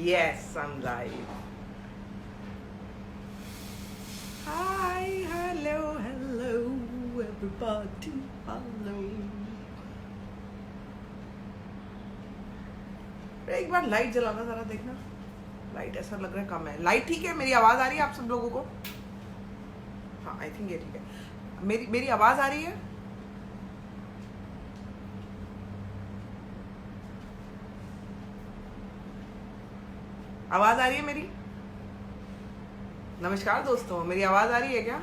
Yes, I'm live. Hi, hello, hello, everybody, hello. एक बार light जलाना जरा देखना. लाइट ऐसा लग रहा है कम है. लाइट ठीक है? मेरी आवाज आ रही है आप सब लोगों को? हाँ, आई थिंक ये ठीक है. मेरी आवाज आ रही है? आवाज आ रही है मेरी? नमस्कार दोस्तों, मेरी आवाज आ रही है क्या?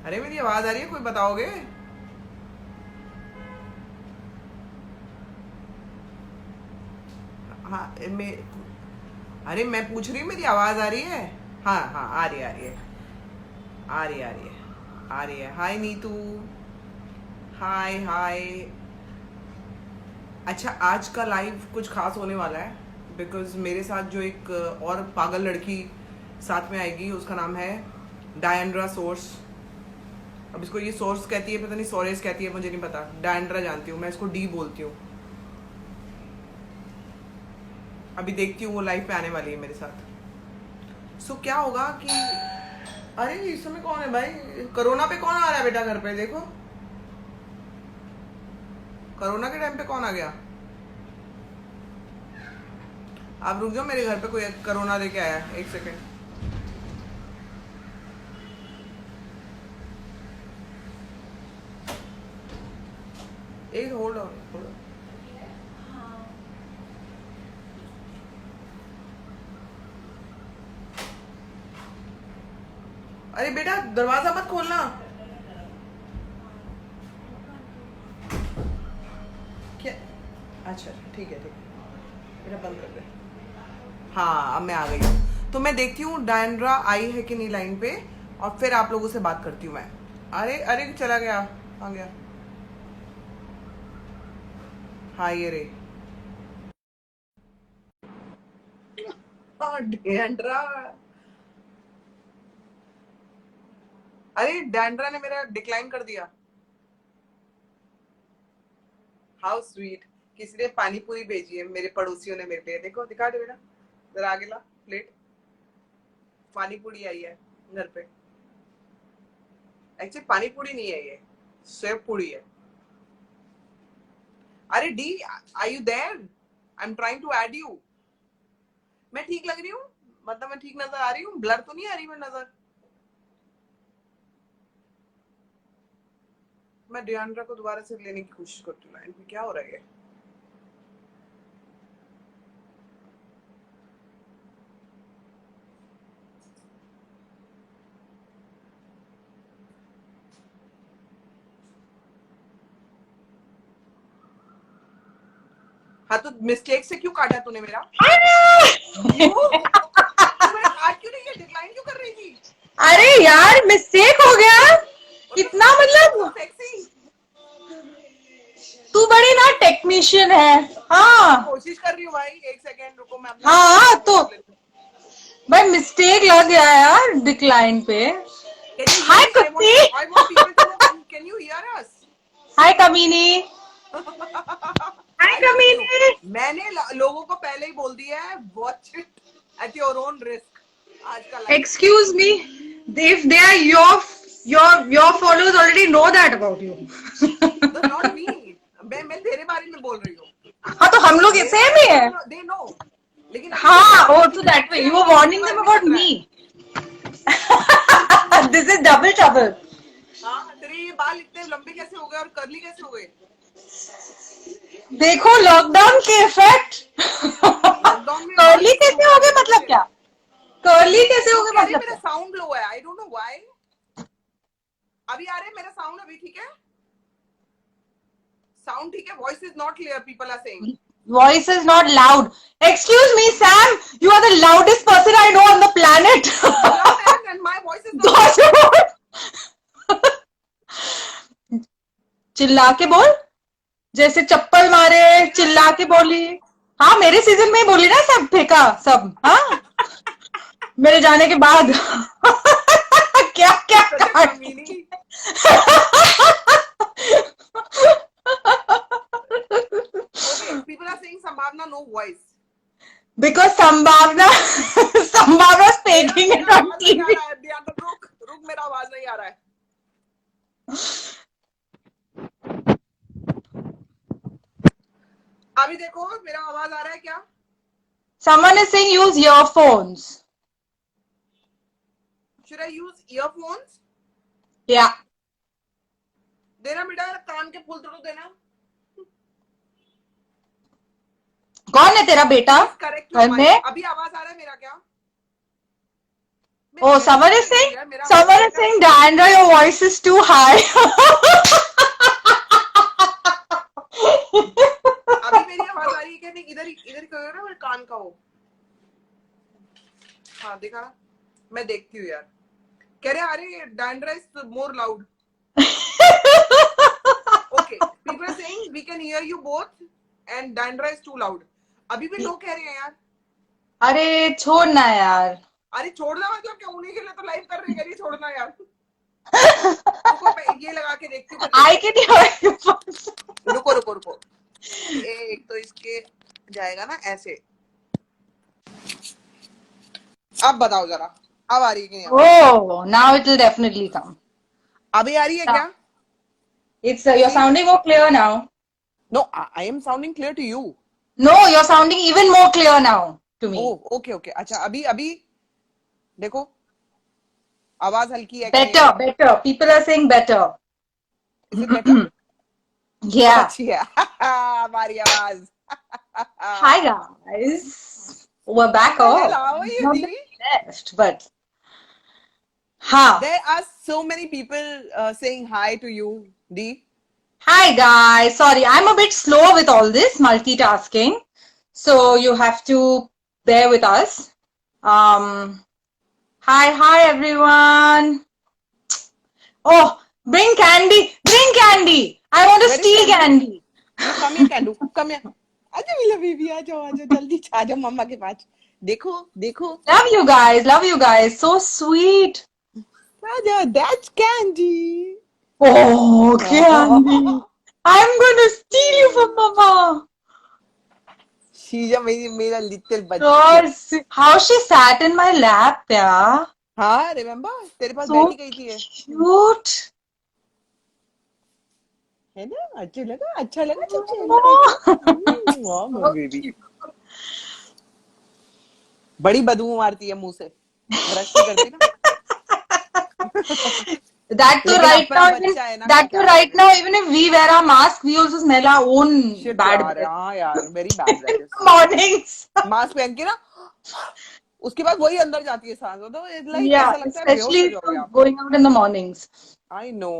अरे मेरी आवाज आ रही है, कोई बताओगे? हाँ अरे मैं पूछ रही हूँ, मेरी आवाज आ रही है? हाँ हाँ, आ रही है, आ रही है, आ रही है, आ रही है, आ रही है. हाय नीतू, हाय हाय. अच्छा, आज का लाइव कुछ खास होने वाला है बिकॉज मेरे साथ जो एक और पागल लड़की साथ में आएगी, उसका नाम है डायंड्रा सोर्स. अब इसको ये सोर्स कहती है, पता नहीं सोरेस कहती है, मुझे नहीं पता. डायंड्रा जानती हूँ मैं, इसको डी बोलती हूँ. अभी देखती हूँ, वो लाइव पे आने वाली है मेरे साथ. सो क्या होगा कि अरे इस समय कौन है भाई? कोरोना पे कौन आ रहा है बेटा घर पे? देखो, कोरोना के टाइम पे कौन आ गया? आप रुक जाओ, मेरे घर पे कोई कोरोना लेके आया. एक सेकेंड. एक होल्ड ऑन, होल्ड ऑन. अरे बेटा दरवाजा मत खोलना. क्या? अच्छा ठीक है, ठीक है, बेटा बंद कर दे. हाँ, अब मैं आ गई हूँ. तो मैं देखती हूँ डायंड्रा आई है कि नहीं लाइन पे, और फिर आप लोगों से बात करती हूँ मैं. अरे अरे चला गया, आ गया. हाँ ये रे. डायंड्रा. अरे डायंड्रा ने मेरा डिक्लाइन कर दिया. How sweet. किसी ने पानी पूरी भेजी है, मेरे पड़ोसियों ने मेरे लिए. देखो, दिखा दे बेटा, जरा आगे ला प्लेट. पानी पूरी आई है घर पे. एक्चुअली पानी पूरी नहीं है, ये सेव पूरी है. अरे Di, are you there? I am trying to add you. मैं ठीक लग रही हूँ? मतलब मैं ठीक नजर आ रही हूँ? ब्लर तो नहीं आ रही मैं नजर? मैं डियांड्रा को दोबारा से लेने की कोशिश करती हूँ लाइन पे. क्या हो रहा है? हाँ, तो मिस्टेक से क्यों काटा तूने मेरा? मेरा काट क्यों रही है? डिक्लाइन क्यों कर रही थी? अरे यार मिस्टेक हो गया. कितना मतलब सेक्सी. तू बड़ी ना टेक्नीशियन है. हाँ कोशिश कर रही हूँ भाई. एक सेकेंड रुको, मैं अपना हाँ तो भाई मिस्टेक लग गया यार डिक्लाइन पे. Can you hear hi me? कुत्ती. I want people to know. Can you hear us? हाय कमीनी. हाय I told you. कमीनी. मैंने लोगों को पहले ही बोल दिया है, watch it at your own risk. आज का live. Excuse me, if they are your followers already know that about you. तो नॉट मी. मैं तेरे बारे में बोल रही हूँ. हाँ तो हम लोग सेम ही है. They know. लेकिन अभी हाँ ओ तो that way you are warning them about me. This is double trouble. हाँ, तेरे ये बाल इतने लंबे कैसे हो गए और कर्ली कैसे हो गए? देखो लॉकडाउन के इफेक्ट. लॉकडाउन में कर्ली कैसे हो गए मतलब क्या? कर्ली कैसे हो गए मतलब मेरा क्या? साउंड लो है. आई डोंट नो व्हाई. अभी आ रहा है मेरा साउंड? अभी ठीक है? साउंड ठीक है? Voice is not clear, people are saying. Voice is not loud. Excuse me, Sam. You are the loudest person I know on the planet. And my voice is not. चिल्ला के बोल, जैसे चप्पल मारे चिल्ला के बोली. हाँ मेरे सीजन में ही बोली ना, सब फेंका सब. हाँ मेरे जाने के बाद. क्या क्या Okay, people are saying संभावना no voice. Because Sambhavna's faking it on आवाज नहीं आ TV. रहा है दिया तो रुक रुक मेरा आवाज नहीं आ रहा है अभी देखो मेरा आवाज आ रहा है क्या Someone is saying use earphones. Should I use earphones? Yeah. देना बेटा कान के फूल तो देना कौन है तेरा बेटा करेक्ट घर में? अभी आवाज आ रहा है मेरा क्या Oh, someone is saying, Diandra, your voice is too high. अभी मेरी आवाज आ रही है क्या नहीं इधर इधर करो ना मेरे कान का हो हाँ देखा ना मैं देखती हूँ यार कह रहे अरे Diandra is more loud okay people are saying we can hear you both and Diandra is too loud अभी भी लोग कह रहे हैं यार अरे छोड़ना यार अरे छोड़ना मतलब क्या उन्हीं के लिए तो लाइव कर रहे हैं छोड़ना यार रुको ये लगा के देखती हूँ आई के रुको रुको रुको एक तो इसके जाएगा ना ऐसे अब बताओ जरा अब आ रही है कि नहीं Oh, now it will definitely come. अभी आ रही है क्या It's you're sounding more clear now. No I am sounding clear to you No, you're sounding even more clear now to me. Oh okay okay अच्छा अभी अभी देखो आवाज हल्की है Better, better. People are saying better. Is it better? Yeah. अच्छी है हमारी आवाज Hi guys. We're back Hello, on. how are you, Not Dee? the best, but ha. There are so many people saying hi to you, Dee. Hi guys. Sorry, I'm a bit slow with all this multitasking, so you have to bear with us. Hi everyone. Oh, bring candy. Bring candy. I want to Where is steal candy. You come here, Candu. Come here. आजा मेरा baby आ जाओ जल्दी आ जाओ मम्मा के पास देखो देखो Love you guys. Love you guys. So sweet. आजा that's Candy. Oh, candy. I'm going to steal you from Mama. Sheeza मेरा लिटिल बच्चा God, how she sat in my lap, yeah. हाँ रिमेम्बर तेरे पास So बैठी गई थी cute. है ना अच्छा लगा Oh. बेबी बड़ी बदबू मारती है मुंह से ब्रश नहीं करती ना That too लेकिन right अपना now, बच्चा है ना that क्या too right now, even if we wear our mask, we also smell our own Shit, bad यार, breath. हाँ यार very bad In the mornings. Mask पहन के ना उसके बाद वही अंदर जाती है सांस तो लाइक Yeah, ऐसा लगता है बेहोश हो especially जाओगे आप going out in the mornings I know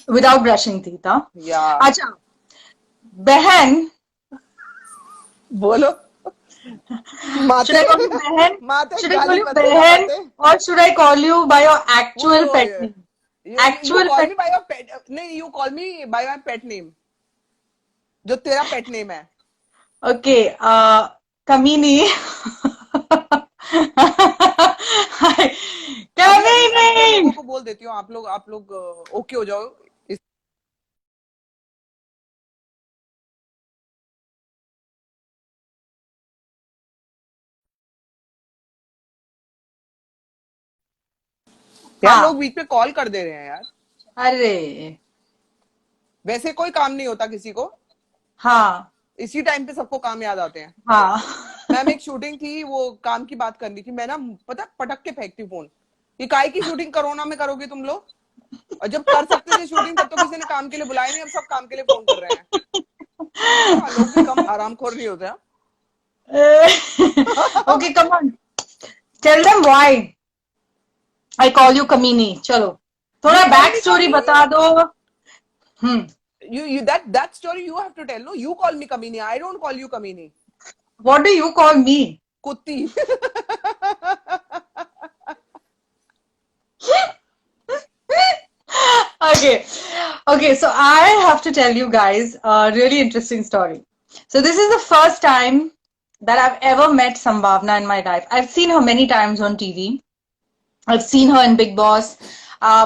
without brushing teeth, huh? या अच्छा, बहन, बोलो should I call you बहन? माते Should I call गाली you मत देना बहन माते or should I call you by your actual pet name? you call pet me by your pet नहीं you call me by my pet name जो तेरा पेट नेम है Okay, Kamini. Kamini. लोगों को बोल देती हूँ आप लोग ओके हो जाओ यार हाँ. लोग बीच में कॉल कर दे रहे हैं यार अरे वैसे कोई काम नहीं होता किसी को हाँ इसी टाइम पे सबको काम याद आते हैं हाँ मैम एक शूटिंग थी वो काम की बात करनी थी मैं ना पता पटक के फेंकती हूँ फोन ये काय की शूटिंग कोरोना में करोगे तुम लोग और जब कर सकते थे शूटिंग तब तो किसी ने काम के लिए बुलाया नहीं अब सब काम के लिए फोन कर रहे हैं हाँ, लोग भी कम आरामखोर नहीं होते हैं Okay, come on. Tell them why I call you Kamini. चलो थोड़ा बैक स्टोरी बता दो. you that story you have to tell no you call me Kamini I don't call you Kamini What do you call me? कुत्ती Okay, so I have to tell you guys a really interesting story. So this is the first time that I've ever met Sambhavna in my life. I've seen her many times on TV. I've seen her in Big Boss.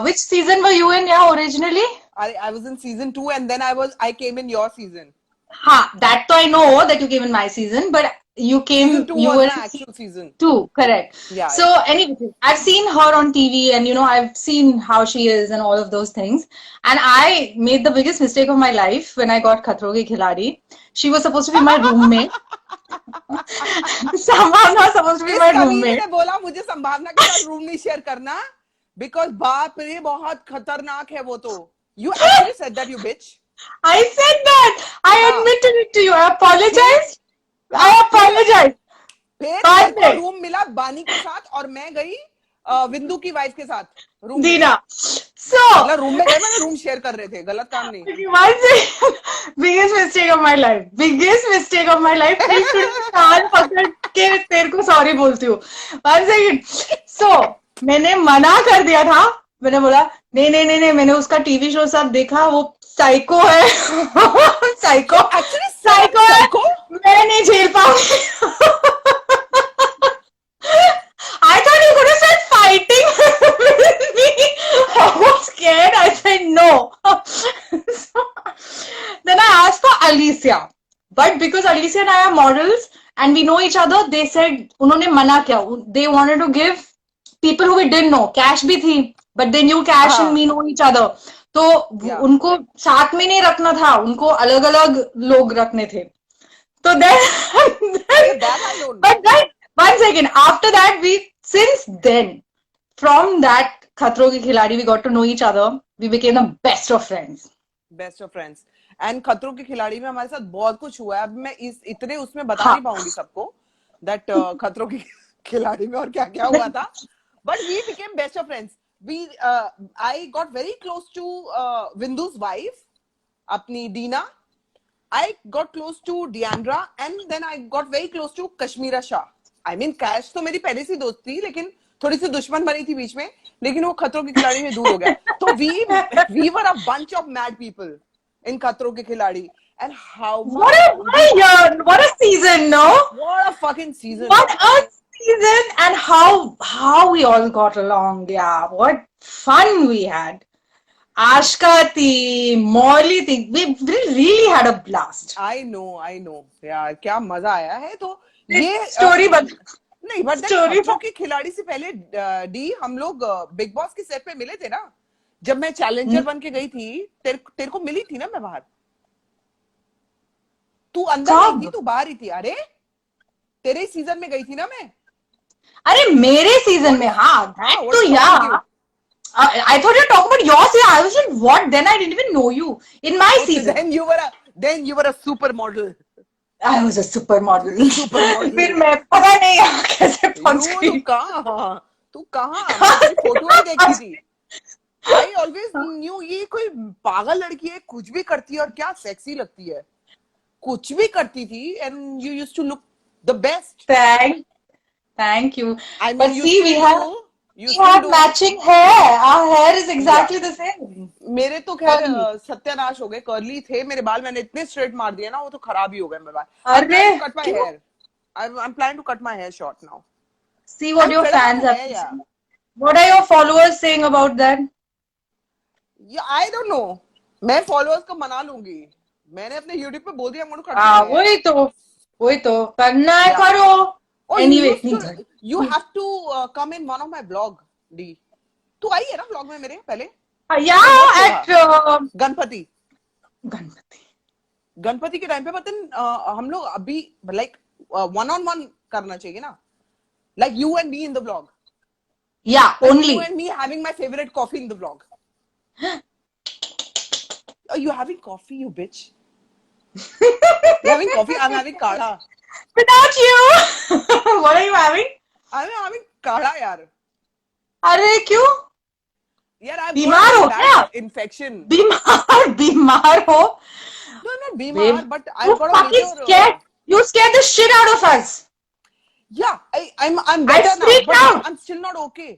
Which season were you in, yeah, originally? I was in season 2 and then I came in your season Ha, that I know that you came in my season, but you came, Season 2 you was were my in actual season. two, correct. Yeah, So yeah. anyway, I've seen her on TV, and I've seen how she is and all of those things. And I made the biggest mistake of my life when I got Khatron Ke Khiladi. She was supposed to be my roommate. Somehow not supposed to be इस my कमीने roommate. ने बोला मुझे संभावना के साथ room नहीं share करना, बिकॉज बाप रे बहुत खतरनाक है वो तो. You actually said that, you bitch. I said that. I हाँ. admitted it to you. I फिर apologized. I हाँ apologize. फिर बाद मेरे को में रूम मिला बानी के साथ और मैं गई विंदु की वाइफ के साथ रूम में. दीना. So, मतलब रूम में गए, मैंने रूम शेयर कर रहे थे, गलत काम नहीं. one second. Biggest mistake of my life. Biggest mistake of my life. Please थोड़ी कान पकड़ के तेरे को सॉरी बोलती हूँ. One second. So, मैंने मना कर दिया था. मैंने बोला नहीं नहीं नहीं नहीं, मैंने उसका टीवी शो सब देखा, वो साइको है. साइको एक्चुअली साइको है, साइको. मैं नहीं झेल पाऊंगी. I thought you could have said fighting with me. I was scared. I said no. So, then I asked for Alicia. But because Alicia and I are models and we know each other, they said, उन्होंने मना किया. They wanted to give people who we didn't know. Cash भी थी. But they knew Cash and me know each other. तो Yeah. उनको साथ में नहीं रखना था. उनको अलग-अलग लोग रखने थे. So then, Okay, that I don't know. but then, one second, after that, since then, from that Khatron Ke Khiladi, we got to know each other. We became the best of friends. Best of friends. And खतरों के खिलाड़ी में हमारे साथ बहुत कुछ हुआ है. अब मैं इतने उसमें बता हाँ. नहीं पाऊंगी सबको दैट खतरों के खिलाड़ी में और क्या क्या हुआ था. But we became best of friends. We I got very close to Vindu's wife, अपनी Dina. I got close to Deandra and then I got very close to Kashmira Shah. I mean, Cash तो मेरी पहले से दोस्त थी, लेकिन थोड़ी सी दुश्मन बनी थी बीच में, लेकिन वो खतरों के खिलाड़ी में दूर हो गया. तो we were a bunch of mad people in खतरों के खिलाड़ी. And how What a year! What a season, no? what a fucking season. What a season! And how we all got along. Yeah, what fun we had. Ashka thi, Molly thi. We really had a blast. I know. यार क्या मजा आया है. तो ये story नहीं, but खतरों के खिलाड़ी से पहले डी हम लोग बिग बॉस के सेट पे मिले थे ना. जब मैं चैलेंजर बन के गई थी, तेरे को मिली थी ना मैं बाहर. तू अंदर नहीं थी, तू बाहर ही थी. अरे तेरे सीजन में गई थी ना मैं. अरे मेरे सीजन में, हाँ, तो यार. I thought you were talking about yours. Yeah, I was like, what? Then I didn't even know you. In my season. Then you were a supermodel. I was a supermodel. Supermodel. फिर मैं पता नहीं यहाँ कैसे पहुंच गई. तू कहाँ तेरी फोटो ही देखी थी. I always knew ये कोई पागल लड़की है, कुछ भी करती है और क्या सेक्सी लगती है. कुछ भी करती थी and you used to look the best. Thank you. I mean, but see, we have matching hair. Our hair is exactly the same. मेरे तो खैर सत्यानाश हो गए. कर्ली थे मेरे बाल, मैंने इतने स्ट्रेट मार दिए ना, वो तो खराब ही हो गए मेरे बाल. अरे cut my hair. I'm planning to cut my hair short now. See what your fans are saying. What are your followers saying about that? Yeah, I don't know. मैं followers को मना लूंगी. मैंने अपने YouTube पे बोल दिया मुझे cut करना है. वही तो करना है, करो. Anyway, you have to come in one of my vlog. D. तू आई है ना vlog में मेरे पहले? Yeah, at गणपति के टाइम पे. पता हम लोग अभी like one-on-one करना चाहिए ना. Like you and me in the vlog. Yeah, like only. You and me having my favorite coffee in the vlog. Are you having coffee, you bitch? You're having coffee? I'm having kadha. Without you. What are you having? I'm having kadha, yaar. अरे क्यों? यार I'm बीमार हो क्या? Infection. बीमार हो? No, not बीमार, but I've got a major. Scared. You scared the shit out of us. Yeah, I'm better now, but I'm still not okay.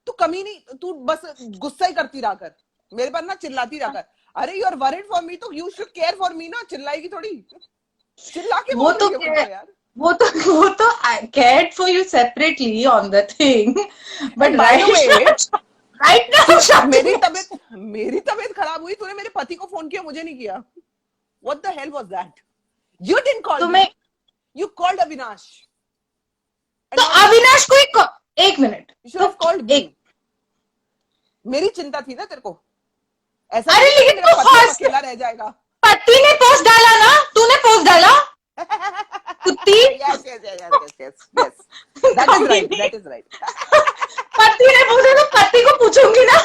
तू कमी नहीं, तू बस गुस्सा ही करती रहा कर. मेरे पर ना चिल्लाती रहा कर. अरे you are worried for me, तो you should care for me ना. चिल्लाएगी थोड़ी. चिल्ला के बोल रही है यार. वो तो I cared for you separately on the thing, but right now मेरी तबीयत खराब हुई. तूने मेरे पति को फोन किया, मुझे नहीं किया. What the hell was that? You didn't call me. You called Avinash. तो अविनाश को एक minute, You should have called me. मेरी चिंता थी ना तेरे को, ऐसा अरे नहीं लेकिन तेरा तू पति अकेला रह जाएगा। पति ने पोस्ट डाला ना, तूने पोस्ट डाला कुत्ती। yes. That is right. पति ने पूछा तो पति को पूछूंगी ना,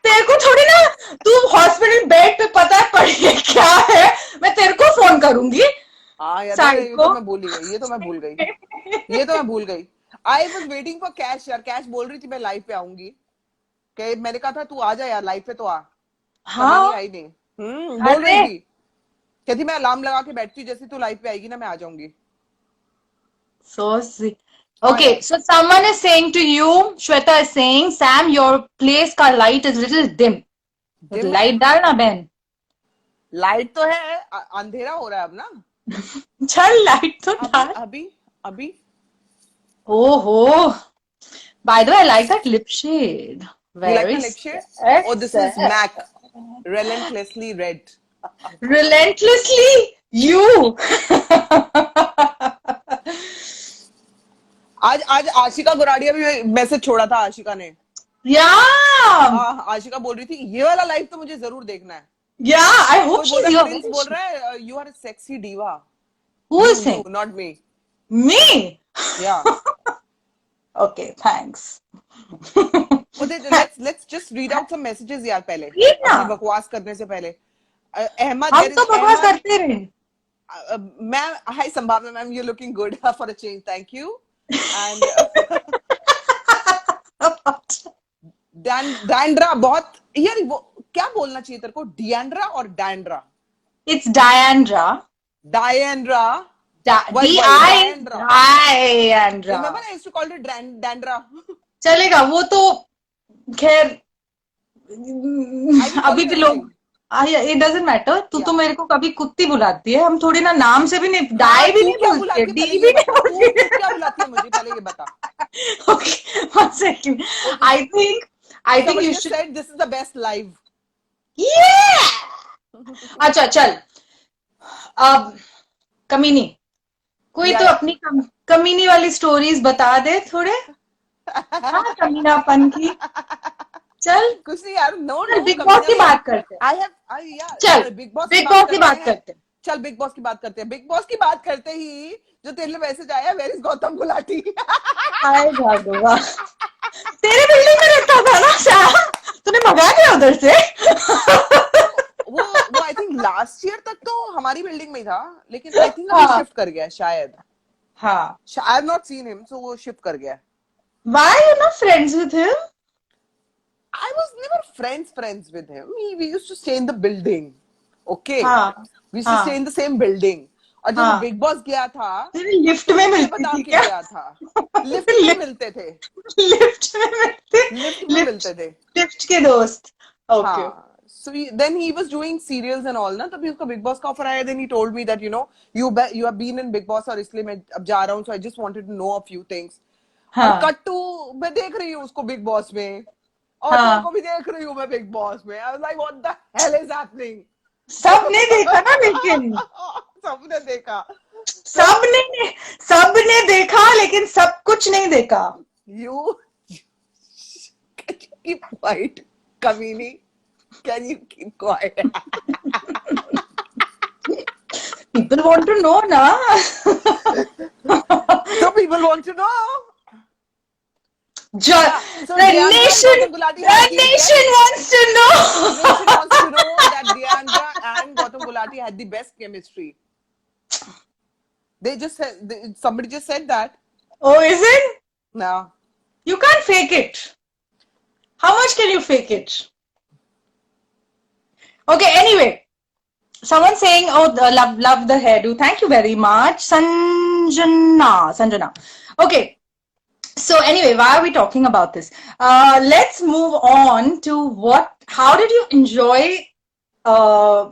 तेरे को थोड़ी ना। तू हॉस्पिटल बेड पे पता है पड़ी है क्या है, मैं तेरे को फोन करूंगी। हाँ यार, ये तो मैं भूल गई। I was waiting for cash यार, कैश बोल रही थी मैं लाइव पे आऊंगी, कि मैंने कहा था तू आ जा यार लाइव पे तो आ। हाँ आई नहीं। बोल रही थी, कहती मैं अलार्म लगा के बैठती हूँ, जैसे तू लाइव पे आएगी ना मैं आ जाऊंगी। So sweet. Okay, so someone is saying to you, Shweta is saying, Sam, your place का light is little dim. Light डालना बहन। लाइट तो है, अंधेरा हो रहा है अब ना। चल लाइट तो डाल। अभी ओहो, by the way, I like that lip shade. You like my lip shade? Oh, this is MAC. Relentlessly red. Relentlessly you. आज आशिका गुराड़िया भी मैसेज छोड़ा था आशिका ने। आशिका बोल रही थी ये वाला लाइव तो मुझे जरूर देखना है। I hope she's your bitch. बोल रहा है you are a sexy diva. Who is saying? Not me. Me? Yeah. Okay, thanks. Let's just read out some messages यार पहले। अपनी बकवास करने से पहले। अहमद, हम तो बकवास करते रहे। मैम, hi संभावना ma'am, you're looking good for a change, thank you. And डैंड्रा बहुत यार, वो क्या बोलना चाहिए तेरे को, डिएंड्रा और डैंड्रा? It's Diandra. Diandra. Diandra. Remember I used to call it Dandra. चलेगा वो तो, खैर अभी भी लोग, it doesn't matter. तू तो मेरे को कभी कुत्ती बुलाती है, हम थोड़ी ना नाम से भी नहीं, डाई भी नहीं बोलती है, डी भी नहीं बोलती है। क्या बुलाती है मुझे पहले ये बता। Okay, one second. I think you should. Said this is the best live. Yeah. अच्छा चल, अब कमीनी, कोई तो अपनी कमीनी वाली स्टोरीज बता दे थोड़े। हाँ, कमीनापन की। चल कुछ नहीं यार, नो बिग बॉस की बात करते हैं। चल बिग बॉस की बात करते हैं। चल बिग बॉस की बात करते हैं। बिग बॉस की बात करते ही जो तेरे लिए मैसेज आया, वेयर इज गौतम गुलाटी। हाय भगवान, तेरे बिल्डिंग में रहता था ना श्याम, तूने भगा दिया उधर से। वो आई थिंक लास्ट ईयर तक तो हमारी बिल्डिंग में ही था, लेकिन आई थिंक अभी शिफ्ट कर गया शायद। हाँ, I have not seen him, so वो शिफ्ट कर गया। Why are you not friends with him? I was never friends with him. We used to stay in the building. Okay. We used to stay in the same building. और जब big boss गया था, lift में मिलती थी क्या? गया था, लिफ्ट में मिलते थे। लिफ्ट में मिलते थे। लिफ्ट के दोस्त। Okay. So then he was doing serials and all ना, तभी उसका बिग बॉस का ऑफर आया। Then he told me that you have been in Big Boss और इसलिए मैं अब जा रहा हूँ, so I just wanted to know a few things. Cut to मैं देख रही हूँ उसको बिग बॉस में, और उनको भी देख रही हूँ मैं बिग बॉस में। I was like, what the hell is happening? सबने देखा ना, लेकिन सबने देखा, सबने देखा, लेकिन सब कुछ नहीं देखा। You can you keep quiet, कमीनी? Can you keep quiet? People want to know ना। So people want to know. The nation wants to know. The nation wants to know that Diandra and Gautam Gulati had the best chemistry. They just said, somebody just said that. Oh, is it? No. You can't fake it. How much can you fake it? Okay, anyway. Someone saying, oh, love the hairdo. Thank you very much. Sanjana. Okay. So anyway, why are we talking about this? Let's move on to how did you enjoy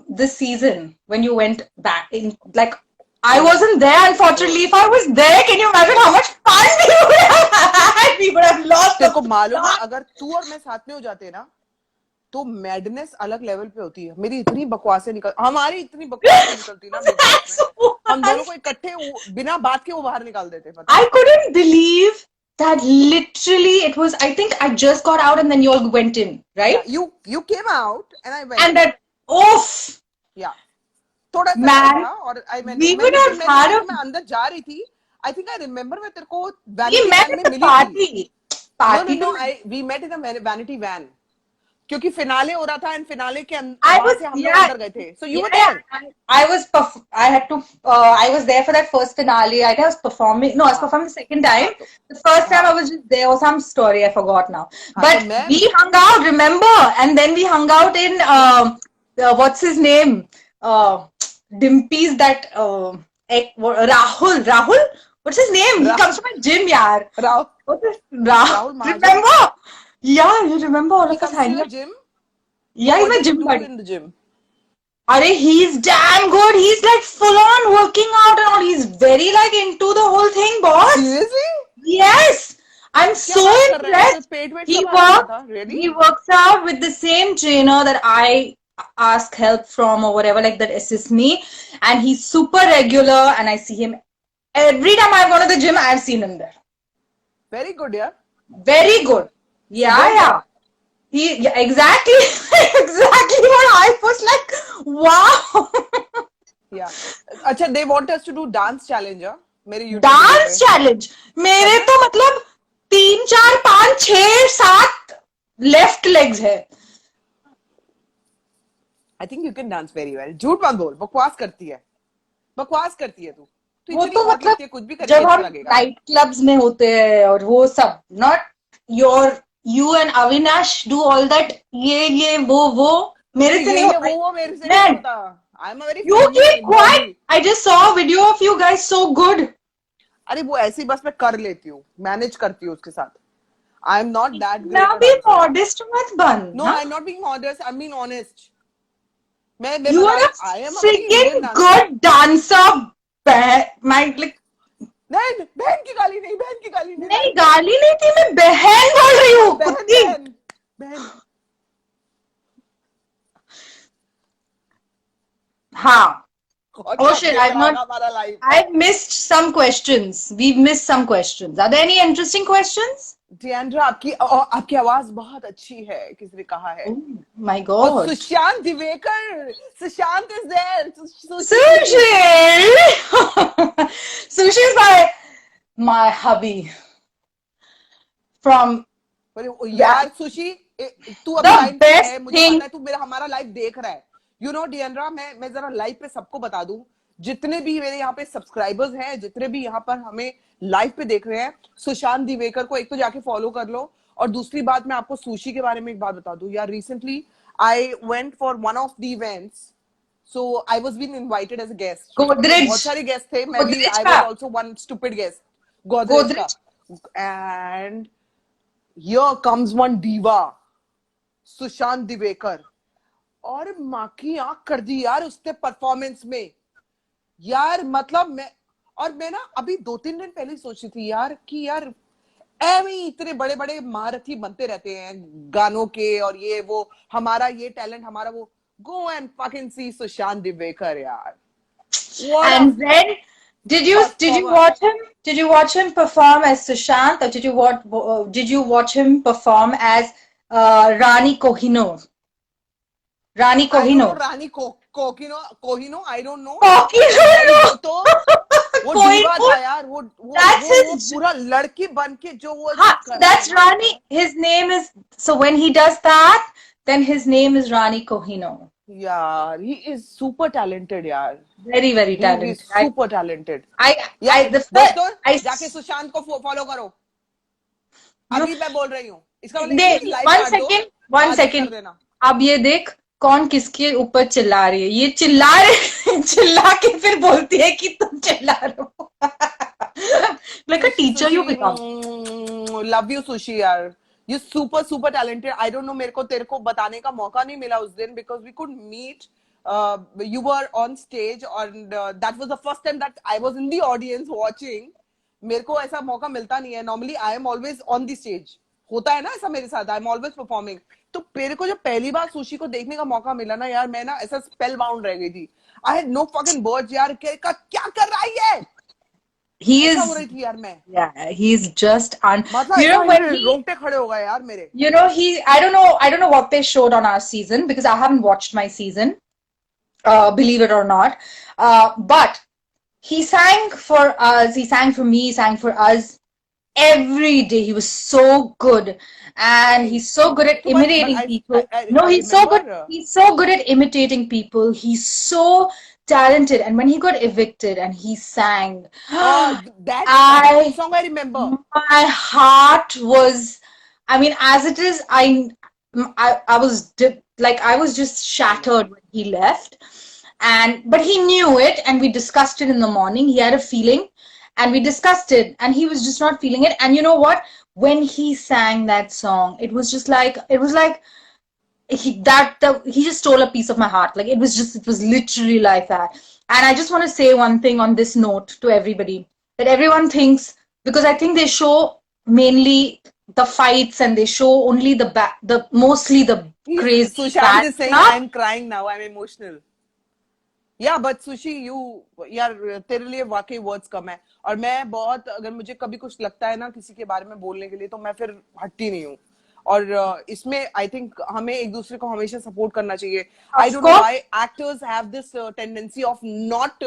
this season when you went back in, like, I wasn't there, unfortunately. If I was there, can you imagine how much fun we would have had? We would have lost. तेरे को मालूम है, अगर तू और मैं साथ में हो जाते ना, तो मैडनेस अलग लेवल पे होती है। मेरी इतनी बकवासें निकल हमारी इतनी बकवासें निकलती ना बिग बॉस में, हम दोनों को इकट्ठे बिना बात के वो बाहर निकाल देते, पता है? I couldn't believe that literally it was, I think I just got out and then you all went in, Yeah, right? you came out and I went And in. that, oof, Yeah. थोड़ा सा time man, था और I went we in. would लेकिन have had जब a, मैं अंदर जा रही थी, आई थिंक आई रिमेम्बर मैं तेरे को we वैनिटी met वैन में at the मिली थी। party. No no Party no, to, I we met in a vanity van, क्योंकि फिनाले हो रहा था एंड फिनाले के I वहां was, से हम लोग yeah, अंदर गए थे, so you yeah, were yeah. There. I was, I had to, I was there for that first finale. I think I was performing, no, I was हाँ performing the second time. हाँ तो The first time हाँ I was just there was some story, I forgot now. हाँ तो But मैं we hung out, remember? And then we hung out in, what's his name? Dimpy's that, Rahul? What's his name? He रा, comes to my gym, yaar. Rahul What's his, Rahul Mahajan, remember? Yeah, you remember all he of us comes to hanging your out. gym, Yeah, he's what my does he gym do buddy. in the gym? Arey, he's damn good. He's like full on working out and all. He's very like into the whole thing, boss. Seriously? Yes. I'm क्या so बात कर रहा है, मतलब impressed. Pet wait He सब आ गया works, था? Really? he works out with the same trainer that I ask help from or whatever, like that assists me. And he's super regular and I see him every time I've gone to the gym, I've seen him there. Very good, yeah. Very good. Yeah, Figure yeah. Yeah, exactly, exactly what I was like, wow. Yeah. अच्छा, they want us to do dance challenge, हाँ? मेरे YouTube dance video challenge मेरे करना? तो मतलब 3 4 5 6 7 left legs है. I think you can dance very well. झूठ मत बोल, बकवास करती है, बकवास करती है तू। तू वो इतनी तो हॉट मतलब लगती है, कुछ भी करेगी जब अच्छा हम लगेगा। नाइट क्लब्स में होते हैं और वो सब, not your, you and Avinash do all that, ये वो मेरे नहीं, से नहीं ये होता. वो मेरे से नहीं मैन, होता। आई am a very you friendly keep quiet. Body. I just saw a video of you guys, so good. अरे वो ऐसी बस मैं कर लेती हूँ, मैनेज करती हूँ उसके साथ। आई एम नॉट दैट ना ग्रेट अ भी डांसर। मॉडेस्ट मत बन. No, I am not being modest, I am being honest. मैं You बता are रही a हूँ, I am a very Indian freaking dancer. good dancer. My like, नहीं, बहन की गाली नहीं, बहन की गाली नहीं, नहीं लाइफ में। गाली नहीं थी, मैं बहन बोल रही हूँ, बहन कुत्ती. बहन बहन। हाँ. और Oh क्या shit, देख रहा है हमारा life? I've missed some questions. We've missed some questions. Are there any interesting questions? Deandra, आपकी आवाज बहुत अच्छी है, किसी ने कहा है। Oh my और god. Sushant Divekar, Sushant is there. Sushi! Sushi is my hubby. From यार सुशी, तू अभी the लाइन पे best है, मुझे thing. पता है, तू मेरा हमारा लाइव देख रहा है। यू नो डिएंड्रा, मैं जरा लाइव पे सबको बता दूं, जितने भी मेरे यहाँ पे सब्सक्राइबर्स हैं, जितने भी यहाँ पर हमें लाइव पे देख रहे हैं, सुशांत दिवेकर को एक तो जाके फॉलो कर लो। और दूसरी बात, मैं आपको सुशी के बारे में एक बात बता दूं यार। Recently I went for one of the events, so I was been invited as a guest. Godrej. बहुत सारे गेस्ट थे, मैं भी, Godrej आई का. Was also one stupid guest, Godrej का। Godrej. And here comes one diva, Sushant Divekar, और माँ की आंख कर दी यार उसने परफॉर्मेंस में। यार मतलब मैं ना अभी 2-3 दिन पहले सोची थी यार कि यार ऐਵੇਂ इतने बड़े बड़े महारथी बनते रहते हैं गानों के और ये वो, हमारा ये टैलेंट, हमारा वो। गो एंड फकिंग सी सुशांत दिवेकर यार। And then did you watch him? Did you watch him perform as Sushant, or did you watch him perform as Rani Kohinoor? Rani I don't know Kohinoor. Rani कोहिनो, I don't know। Kohinoor. वो तो वो diva था यार, वो That's वो his. पूरा लड़की बन के जो वो हाँ, कर that's रहा है। Rani. His name is, so when he does that, then his name is Rani Kohinoor. यार he is super talented यार, Very, very he talented. is super talented I the दोस्तों, I जाके सुशांत को फॉलो करो, you अभी मैं बोल रही हूँ। इसका मतलब दे, ये नहीं लाइव one काट दो, second, one आज ही कर second. देना। अब ये देख कौन किसके ऊपर चिल्ला रही है. ये चिल्ला रहे चिल्ला के फिर बोलती है कि तुम चिल्ला रहे हो. Like a teacher you become. Love you Sushi यार, you super talented. I don't know, मेरे को तेरे को बताने का मौका नहीं मिला उस दिन, because we could meet, you were on stage and that was the first time that I was in the audience watching। मेरे को ऐसा मौका मिलता नहीं है, normally I am always on the stage। होता है ना ऐसा मेरे साथ, आई एम ऑलवेज परफॉर्मिंग। तो मेरे को जब पहली बार सुशी को देखने का मौका मिला ना यार, मैं ना ऐसा स्पेल बाउंड रह गई थी। I had no fucking words यार, क्या कर रही है, He ऐसा हो is, रही थी यार मैं। yeah, he's just मतलब you ऐसा know when रोंगटे खड़े हो गए यार मेरे। I don't know what they showed on our season because I haven't watched my season, believe it or not. But he sang for us, he sang for me, he sang for us every day. He was so good, and he's so good at तो but imitating people. No, I he's so good. remember He's so good at imitating people. He's so talented. And when he got evicted and he sang, that I song I remember. my heart was, I mean, as it is, I was like, I was just shattered when he left. And, but he knew it, and we discussed it in the morning. He had a feeling, and we discussed it, and he was just not feeling it. And you know what? When he sang that song, it was like, he just stole a piece of my heart. Like, it was literally like that. And I just want to say one thing on this note to everybody, that everyone thinks, because I think they show mainly the fights, and they show only the mostly the crazy Sushant bad is saying stuff. I'm crying now, I'm emotional. या but sushi you, यार तेरे लिए वाकई words कम है। और मैं बहुत, अगर मुझे कभी कुछ लगता है ना किसी के बारे में बोलने के लिए, तो मैं फिर हटती नहीं हूँ। और इसमें आई थिंक हमें एक दूसरे को हमेशा सपोर्ट करना चाहिए। आई Of don't know course, why actors have this tendency of not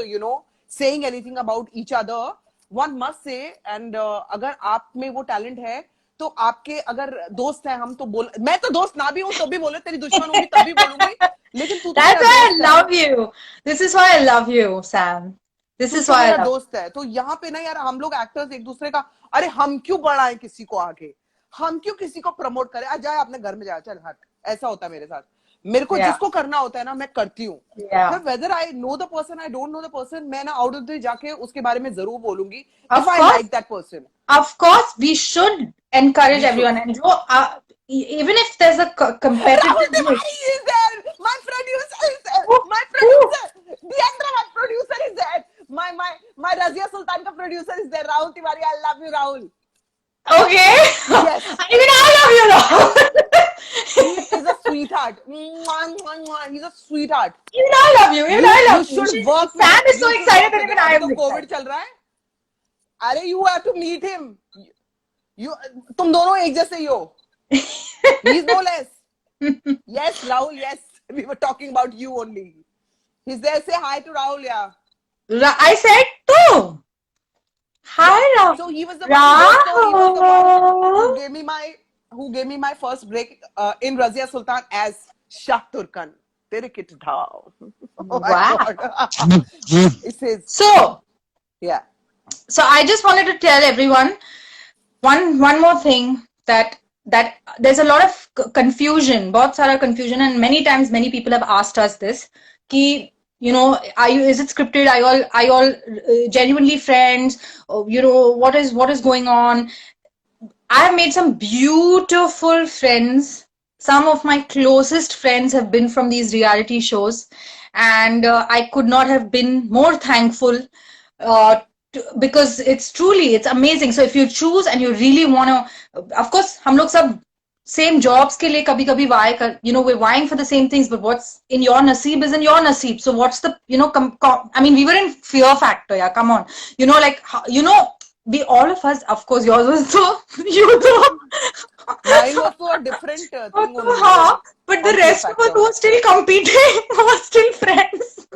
saying anything about each other. One must say, and अगर आप में वो टैलेंट है, तो आपके अगर दोस्त हैं, हम तो बोल, मैं तो दोस्त ना भी हूं तो भी बोले, तेरी दुश्मन होंगी तब भी बोलूंगी, लेकिन तू तो that's मेरा why I दोस्त है। love you. This is why I love you, Sam. This तू is तो why I मेरा love दोस्त है। तो यहाँ पे ना यार, हम लोग एक्टर्स एक दूसरे का, अरे हम क्यों बढ़ाए किसी को आगे, हम क्यों किसी को प्रमोट करें, आ जाए अपने घर में जाए, चल हट। ऐसा होता है मेरे साथ। मेरे को you. Yeah, जिसको करना होता है ना, मैं करती हूँ। yeah. फिर whether I know the person, I don't know the person, मैं ना आउट ऑफ द जाके उसके बारे में जरूर बोलूंगी if Of I course, like that person. of course, we should encourage we should. everyone. And even if there's a Rahul competitiveness, Tiwari is there. My producer is there. who, My who, producer, Diandra, my producer is there. My Razia Sultan ka producer is there. Rahul Tiwari, I love you, Rahul. okay. Yes, Even I love you now. he is a sweetheart. Mwah, mwah, mwah. He's a sweetheart. Even I love you. Even You I you love you. should work with Sam him. is so You should excited work that with even him. I अभी am तो Covid excited. चल रहा है। अरे you have to meet him. You तुम दोनों एक जैसे ही हो। He's no less. Yes, Rahul. Yes, we were talking about you only. He's there. Say hi to Rahul. Yeah. I said too. Hi, Yeah. Rahul. So he was the one. He was the one who Rahul. gave me my first break in Razia Sultan as Shah Turkan. Tere kit dhao. Oh my Wow. God. It says, So, yeah. so I just wanted to tell everyone one more thing, that there's a lot of confusion, बहुत सारा confusion, and many times many people have asked us this, कि is it scripted? Are you all genuinely friends? What is going on? I have made some beautiful friends. Some of my closest friends have been from these reality shows, and I could not have been more thankful, because it's amazing. So if you choose and you really want to, of course, हम लोग सब same jobs के लिए कभी कभी we're vying for the same things, but what's in your naseeb is in your naseeb. So what's the, I mean, we were in Fear Factor, yeah, come on. Like, we, all of us, of course, yours was so, you too. Mine was so a different thing only. हाँ, but the On Fear rest of us Factor. were still competing, were still friends.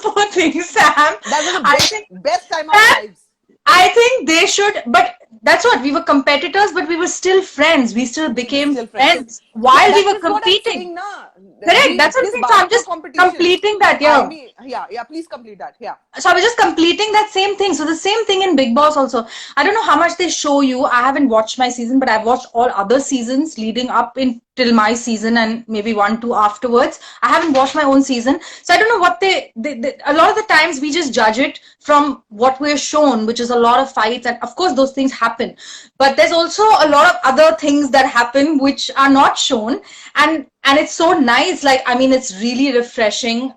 Poor thing, Sam. That was the I think, best time of our Sam, lives. I think they should, but that's what, we were competitors, but we were still friends. We still We were became still friends. friends while we That were is what I'm competing. saying, na. Correct, that's what I'm This saying. So I'm बात का just competition. completing that, I yeah. mean, yeah, please complete that. Yeah. So I was just completing that same thing. So the same thing in Big Boss also. I don't know how much they show you. I haven't watched my season, but I've watched all other seasons leading up in till my season, and maybe 1, 2 afterwards. I haven't watched my own season. So I don't know what they a lot of the times we just judge it from what we're shown, which is a lot of fights. And of course those things happen. But there's also a lot of other things that happen which are not shown. And it's so nice. Like, I mean, it's really refreshing.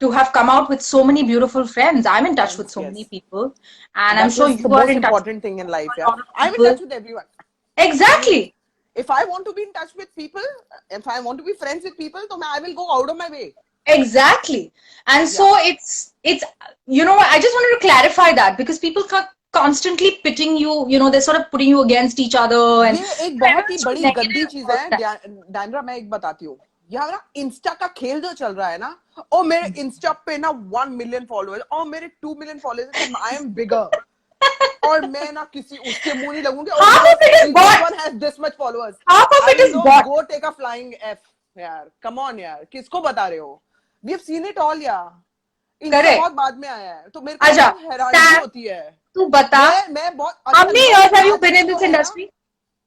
To have come out with so many beautiful friends. I'm in touch with so many Yes. people, and I'm That sure is you the are most in touch important thing in with life. a Yeah. lot of I'm in people. touch with everyone. Exactly. If I want to be in touch with people, if I want to be friends with people, तो मैं I will go out of my way. Exactly. And so Yeah. it's I just wanted to clarify that because people constantly pitting you, they're sort of putting you against each other and ये एक बहुत ही everyone's so बड़ी गंदी negative चीज about है that. डायनरा, मैं एक बताती हूँ। यहाँ ना इंस्टा का खेल जो चल रहा है ना, और मेरे इंस्टा पे ना 1 मिलियन फॉलोअर्स और मेरे 2 मिलियन फॉलोअर्स, तो आई एम बिगर, और मैं ना किसी उसके मुंह नहीं लगूंगी, और Half because of it is this bought. One has this much followers, Half of I it will is no bought. Go take a flying F. यार कम ऑन यार, किसको बता रहे हो? We have seen it all यार। Insta Correct. बहुत बाद में आया है, तो मेरे को Acha, बहुत हैरानगी Sam, होती है। तू बता, मैं बहुत how अच्छा, many लोग years have you आज been भी in जो this है ना, industry?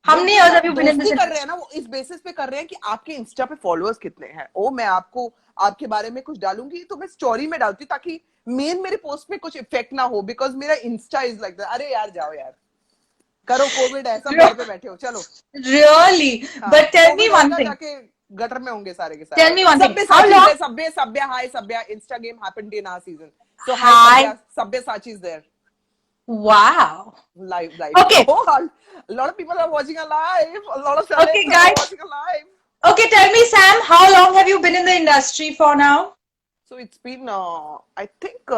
How लोग many जो years have you been in दोस्ती this कर रहे हैं industry? ना, वो इस बेसिस पे कर रहे हैं कि आपके इंस्टा पे फॉलोअर्स कितने हैं। ओ मैं आपको आपके बारे में कुछ डालूंगी तो मैं स्टोरी में डालती हूँ, ताकि मेन मेरे पोस्ट में कुछ इफेक्ट ना हो, बिकॉज मेरा इंस्टा इज लाइक दैट। अरे यार जाओ यार, करो, कोविड है, सब घर पे बैठे हो, चलो। Really? हाँ, But tell me covid one होएगा, thing. जाके गटर में होंगे सारे के Tell सारे। me one thing. Sabya How Sachi is long? There, Sabya Sabya, hi Sabya, insta game happened in our season, so hi Hi. Sabya, Sabyasachi is there Wow. live. Okay. Oh, a lot of people are watching a live, a lot of Okay, celebs are guys. watching a live. Okay, tell me, Sam, how long have you been in the industry for now? So it's been I think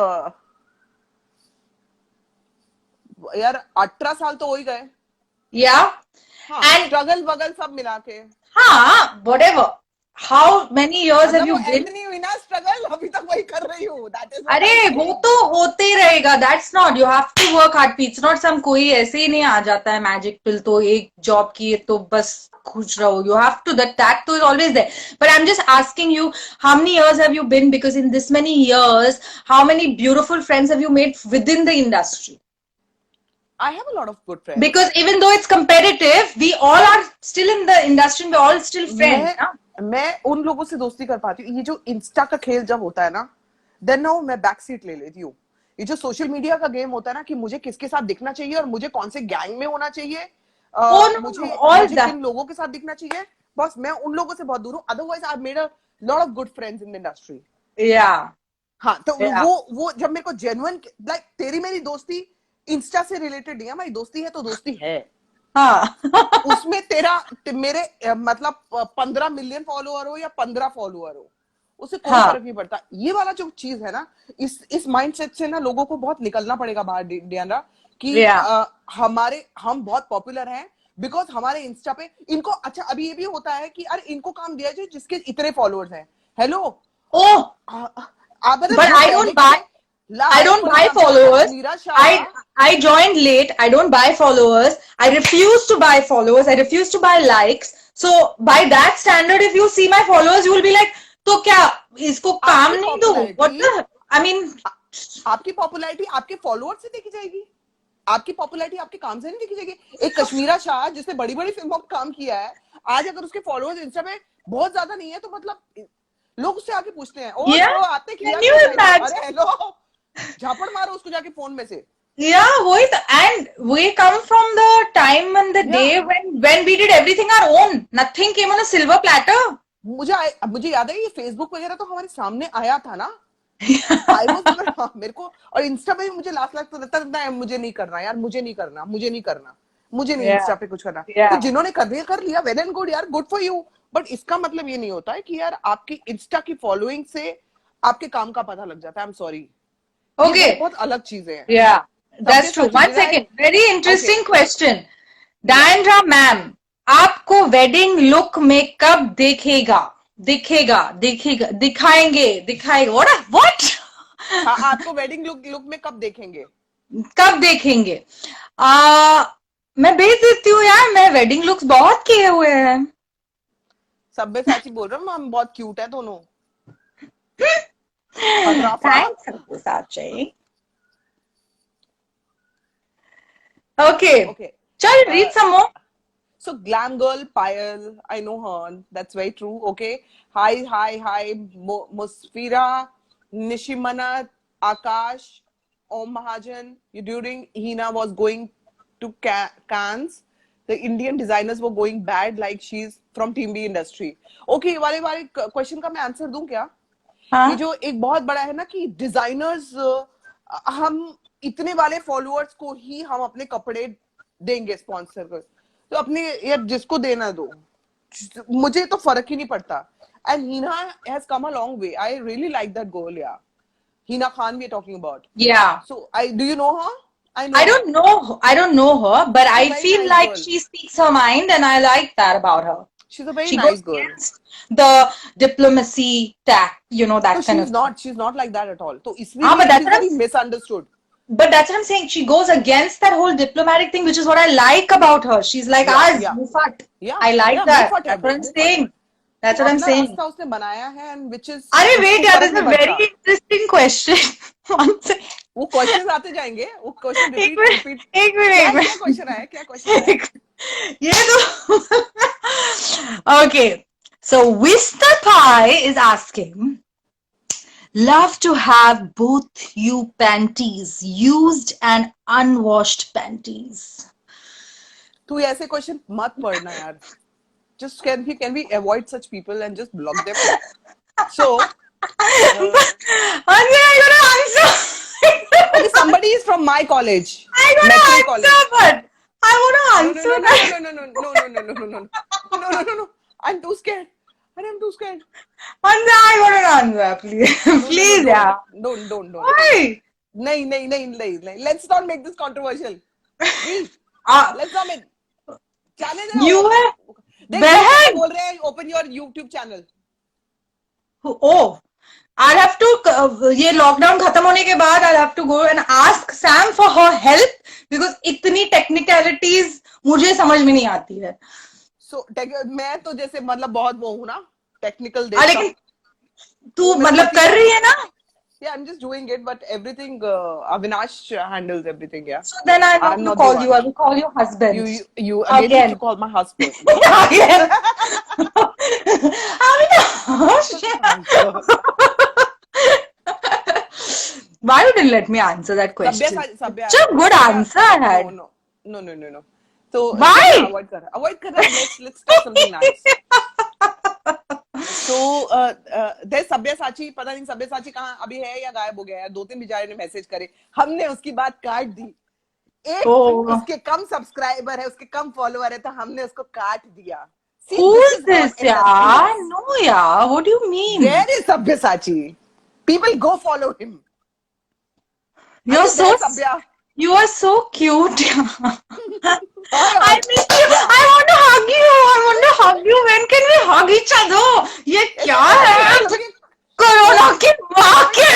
यार 18 साल तो हो ही गए। Yeah. हाँ, And struggle वगल सब मिला के। whatever. How many years have मतलब वो you एंड been? नहीं हुई ना स्ट्रगल, अभी तक वही कर रही हूँ, दैट इज व्हाट अरे आई एम वो सेइंग। तो होते ही रहेगा, that's not, you have to work hard, it's not some, कोई ऐसे ही नहीं आ जाता है मैजिक पिल तो एक जॉब की तो बस खुश रहो, यू हैव टू, दैट तो is always there, but I am just asking you, how many years have you been, because in this many years how many beautiful friends have you made within the industry, I have a lot of good friends. because even though it's competitive, we all are still in the industry and we're all still friends, मैं मैं उन लोगों से दोस्ती कर पाती हूँ, ये जो इंस्टा का खेल जब होता है ना, देन नाउ मैं बैक सीट ले लेती हूँ। ये जो सोशल मीडिया का गेम होता है ना, कि मुझे किसके साथ दिखना चाहिए और मुझे कौन से गैंग में होना चाहिए, oh no, मुझे all मुझे that, किन लोगों के साथ दिखना चाहिए, बस मैं उन लोगों से बहुत दूर हूँ। Otherwise I made a lot of good friends in the industry. yeah, हाँ, तो yeah, वो जब मेरे को जेन्युइन, लाइक तेरी मेरी दोस्ती इंस्टा से रिलेटेड नहीं है, हमारी दोस्ती है तो दोस्ती है। हाँ उसमें मेरे मतलब 15 मिलियन फॉलोअर हो या 15 फॉलोअर हो, उससे कोई हाँ, फर्क नहीं पड़ता। ये वाला जो चीज है ना, इस माइंडसेट से ना लोगों को बहुत निकलना पड़ेगा बाहर, डियाना, कि yeah, हम बहुत पॉपुलर हैं बिकॉज हमारे इंस्टा पे इनको, अच्छा अभी ये भी होता है कि अरे इनको काम दिया जाए जिसके इतने फॉलोअर्स हैं। हेलो, oh, आप but I don't buy, I don't buy followers. I joined late. I don't buy followers. I refuse to buy followers. I refuse to buy likes. So by that standard, if you see my followers, you will be like, तो क्या इसको काम नहीं दो? What the? I mean, आपकी popularity आपके follower से देखी जाएगी, आपकी पॉपुलैरिटी आपके काम से नहीं देखी जाएगी। एक कश्मीरा शाह जिसने बड़ी बड़ी फिल्मों में काम किया है, आज अगर उसके फॉलोअर्स इंस्टा में बहुत ज्यादा नहीं है, तो मतलब लोग उससे आके पूछते हैं, ओ yeah, तो आपने किया can you क्या? imagine? अरे हेलो, झापड़ मारो उसको जाके फोन में से। Yeah, वही तो, and we come from the time and the day Yeah. when we did everything our own. Nothing came on a silver platter. मुझे याद है ये फेसबुक वगैरह तो हमारे सामने आया था ना, आई वाज मेरे को, और इंस्टा पे भी मुझे लास्ट तो लगता है मुझे नहीं करना यार, मुझे नहीं करना, मुझे नहीं Yeah, इंस्टा पे कुछ करना। yeah. तो जिन्होंने कर लिया वेल एंड गुड यार, गुड फॉर यू, बट इसका मतलब ये नहीं होता है कि यार आपकी इंस्टा की फॉलोइंग से आपके काम का पता लग जाता है। I am sorry, Okay. बहुत अलग चीजें हैं। Yeah, that's सबके true. साथ One चीजें second. Very interesting Okay. question. Diandra ma'am, आपको वेडिंग लुक में कब दिखाएंगे? What? हाँ, आपको वेडिंग लुक में कब देखेंगे? कब देखेंगे? मैं भेज देती हूँ यार, मैं वेडिंग लुक्स बहुत किए हुए हैं। सब्बे साची बोल रहा हूँ, हम बहुत क्यूट है दोनों। Thanks, Sachi. Okay. Chal, read some more. So glam girl Payal, I know her. That's very true. Okay. Hi. Musfira, Nishimana, Akash, Om Mahajan. During Hina was going to Cannes, the Indian designers were going bad, like she's from Team B industry. Okay, वाले question का मैं answer दूं क्या? ये जो एक बहुत बड़ा है ना कि डिजाइनर्स, हम इतने वाले फॉलोअर्स को ही हम अपने कपड़े देंगे स्पॉन्सर कर, तो अपने यार जिसको देना दो, मुझे तो फर्क ही नहीं पड़ता. And Hina has come a long way. I really like that girl, yeah. Hina Khan we are talking about. Yeah. So do you know her? I know I her. don't know her, but She's a I very feel nice like girl. she speaks her mind, and I like that about her. She's a very She nice goes girl. against the diplomacy tact, you know, that No, kind of thing. she's not like that at all. So but इसलिए that's she's what I'm very misunderstood. but that's what I'm saying. She goes against that whole diplomatic thing, which is what I like about her. She's like, Yeah, "Az, yeah. mufat." Yeah, I like yeah, that. मुफट है That's वो, what I'm मुफट. saying. तो That's what I'm अपना saying. रास्ता उसने बनाया है, and which is अरे wait, उसको yeah, फर्क this is नहीं a पड़ता. very interesting question. One second. वो क्वेश्चंस आते जाएंगे, वो क्वेश्चन एक रिपीट मिनट रिपीट. एक मिनट क्या एक क्या मिनट क्वेश्चन आया, क्या क्वेश्चन आया? ये तो okay, so Vista Pai is asking, love to have both you panties, used and unwashed panties. तू ऐसे क्वेश्चन मत पढ़ना यार. Just can we avoid such people and just block them? So Anjana, I gotta answer. okay, somebody is from my college, I Maitrey gotta answer, College. but I wanna No, answer no, no, that. no, no, no, no, no, no, no, no, no, no, no, no, no, no. I'm too scared. I'm too scared. Anjana, I gotta answer, please. No, Please, no, yeah. don't. Why? नहीं. Let's not make this controversial. Please, Uh, let's not make. जाने दे. you were देख बहन. बोल रहे हैं. Open your YouTube channel. Oh, I'll have to ये lockdown खत्म होने के बाद I'll have to go and ask Sam for her help because इतनी technicalities मुझे समझ में नहीं आती है. So मैं तो जैसे मतलब बहुत वो हूँ ना, टेक्निकल लेकिन तू मतलब कर रही है ना? Yeah, I'm just doing it, but everything Avinash handles everything. Yeah. So then I I'm will not call the you. one. I will call your husband. You again need to call my husband. Again. Why you didn't let me answer that question? Sabya, Such a good answer I had. No. So Why? Avoid kar. Let's talk something nice. So there's Sabyasachi. पता नहीं Sabyasachi कहाँ अभी है या गायब हो गया है. 2-3 बेचारे ने मैसेज करे. हमने उसकी बात काट दी. एक उसके कम सब्सक्राइबर है, उसके कम फॉलोअर है, तो हमने उसको काट दिया. See, Who is this? Yeah, no, yeah. What do you mean? Where is Sabyasachi? People go follow him. You're so Sabya. You are so cute. I miss you. I want to hug you. I want to hug you. When can we hug each other? ये क्या है? Corona की माँ की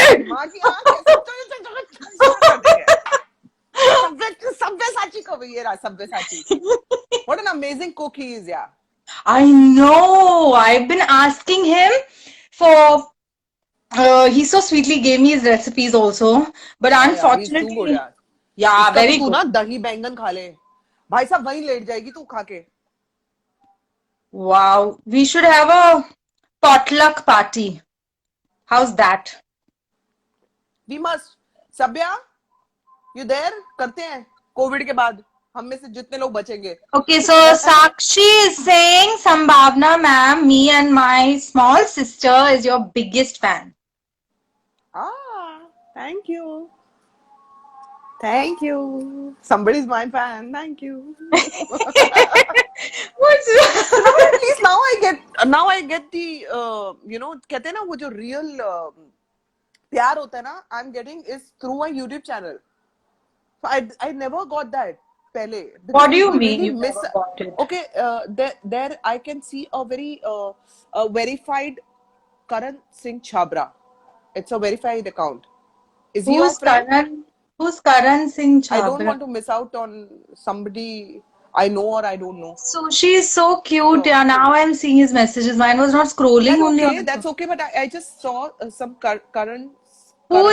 Sabyasachi को भी ये रहा Sabyasachi. What an amazing cook he is, yeah. I know. I've been asking him for. He so sweetly gave me his recipes also, but unfortunately, yeah, very good. तू ना दही बैंगन खा ले, भाई साहब वहीं लेट जाएगी तू खा के. Wow, we should have a potluck party. How's that? We must. Sabya, you there? करते हैं कोविड के बाद हम में से जितने लोग बचेंगे. Okay, so Sakshi is saying, Sambhavna ma'am, me and my small sister is your biggest fan. Thank you. Thank you. Somebody's my fan. Thank you. What's at least now I get the कहते हैं ना वो जो real प्यार होता है ना, I'm getting is through my YouTube channel. So I never got that पहले. What do you mean you never got it? Okay, there I can see a very verified Karan Singh Chhabra. It's a verified account. Is he your friend? Who's Karan Singh Chhabra? I don't want to miss out on somebody I know or I don't know. So she's so cute. Yeah, now I'm seeing his messages. Mine was not scrolling. That's okay. But I just saw some Karan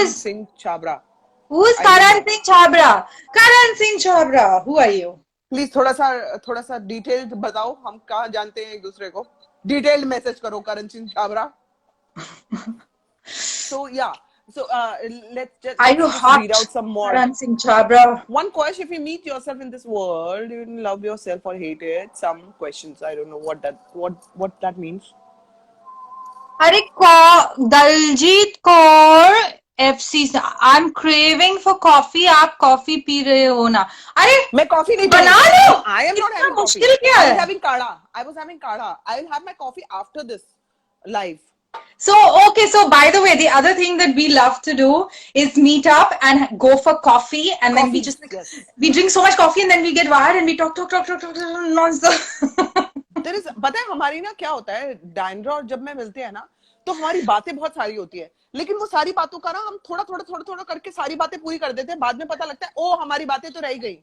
Singh Chhabra. Who is Karan Singh Chhabra? Karan Singh Chhabra. Who are you? Please थोड़ा सा detailed बताओ. हम कहाँ जानते हैं एक दूसरे को? Detailed message करो Karan Singh Chhabra. So yeah. So let's just read out some more. Karan Singh Chhabra. One question: if you meet yourself in this world, you will love yourself or hate it. Some questions. I don't know what that means. अरे Daljeet Kaur FC. I'm craving for coffee. आप coffee पी रहे हो ना? अरे मैं coffee नहीं बना लो. I am not having coffee. मुश्किल क्या I was है? having kada. I was having kada. I will have my coffee after this live. So, okay, so by the way, the other thing that we love to do is meet up and go for coffee, and then we Coffee, just like, yes. we drink so much coffee and then we get wired and we talk non-stop. There is, पता है हमारी ना क्या होता है, डायनरा और जब मैं मिलते हैं ना, तो हमारी बातें बहुत सारी होती है, लेकिन वो सारी बातों का ना हम थोड़ा करके सारी बातें पूरी कर देते हैं, बाद में पता लगता है ओ हमारी बातें तो रह गई,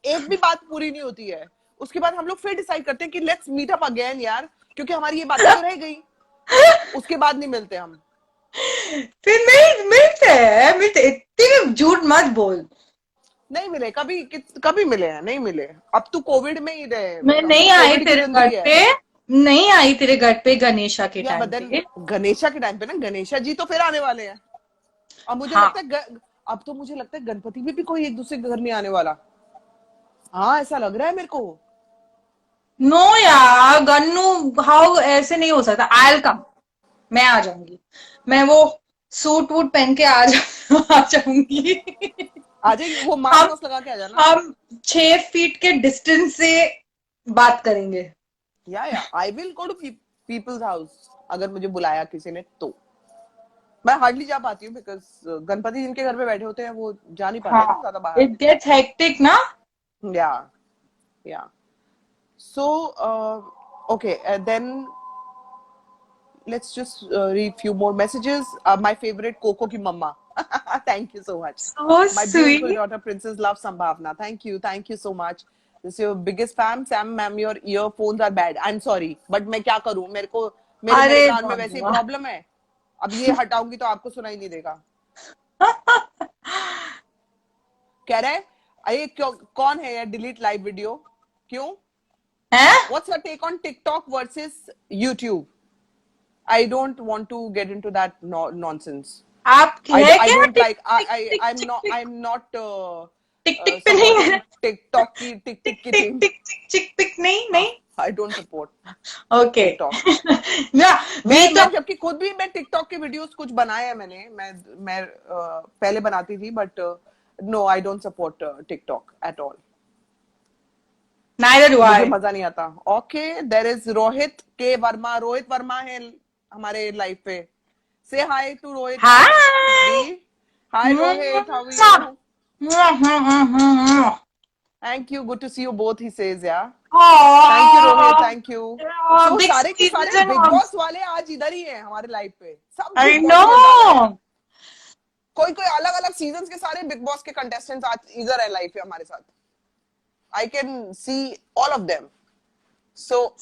एक भी बात पूरी नहीं होती है, उसके बाद हम लोग फिर डिसाइड करते हैं कि लेट्स मीट अप अगेन यार, क्योंकि हमारी ये बातें तो रह गई, उसके बाद नहीं मिलते हम। फिर नहीं मिलते इतने झूठ मत बोल। नहीं मिले कभी मिले हैं, नहीं मिले, अब तो कोविड में ही रहे, मैं नहीं आई कोविड की तेरे घर जिंदगी है। पे, नहीं आई तेरे घर पे गणेशा के या टाइम बदन पे। गणेशा के टाइम पे ना, गणेशा जी तो फिर आने वाले हैं, अब मुझे हाँ। लगता है अब तो मुझे लगता है गणपति में भी कोई एक दूसरे के घर नहीं आने वाला, हाँ ऐसा लग रहा है मेरे को। नो यार गन्नू, हाउ ऐसे नहीं हो सकता। आई विल कम, मैं आ जाऊंगी, मैं वो सूट वूट पहन के आ जाऊंगी। आ जाएगी, वो मास्क हम वास्क लगा के आ जाना। हम 6 फीट के डिस्टेंस से बात करेंगे। या I will go to people's house, अगर मुझे बुलाया किसी ने तो। मैं हार्डली जा पाती हूँ बिकॉज गणपति जिनके घर पे बैठे होते हैं वो जा नहीं पाते ना ज्यादा बाहर। इट गेट्स हेक्टिक ना। Yeah so okay then let's just read few more messages. My favorite Coco ki mama. Thank you so much. So My sweet. beautiful daughter Princess loves Sambhavna. Thank you so much. This is your biggest fan. Sam ma'am, your earphones are bad. I'm sorry, but मैं क्या करूँ, मेरे कान में वैसे ही problem है, अब ये हटाऊंगी तो आपको सुनाई नहीं देगा। कह रहे अरे कौन है यार डिलीट लाइव वीडियो क्यों? What's your take on TikTok versus YouTube? I don't want to get into that nonsense. आप I don't like. I'm not. टिक टिक पे नहीं है। TikTok की टिक टिक टिक नहीं। I don't support. Okay. TikTok. मैं जबकि खुद भी मैं TikTok के वीडियोस कुछ बनाए हैं मैंने, मैं पहले बनाती थी, but no, I don't support TikTok at all. Neither do I. मुझे मजा नहीं आता। Okay, there is रोहित के वर्मा, रोहित वर्मा है हमारे लाइफ पे। Say hi to Rohit. Hi. Hi Rohit, how are you? Thank you, good to see you both, he says, yeah. Thank you Rohit, thank you. So सारे के सारे बिग बॉस वाले आज इधर ही हैं हमारे लाइफ पे, सब I know. कोई अलग अलग सीजन्स के सारे बिग बॉस के कंटेस्टेंट्स आज इधर है लाइफ पे हमारे साथ। I can see all of them. So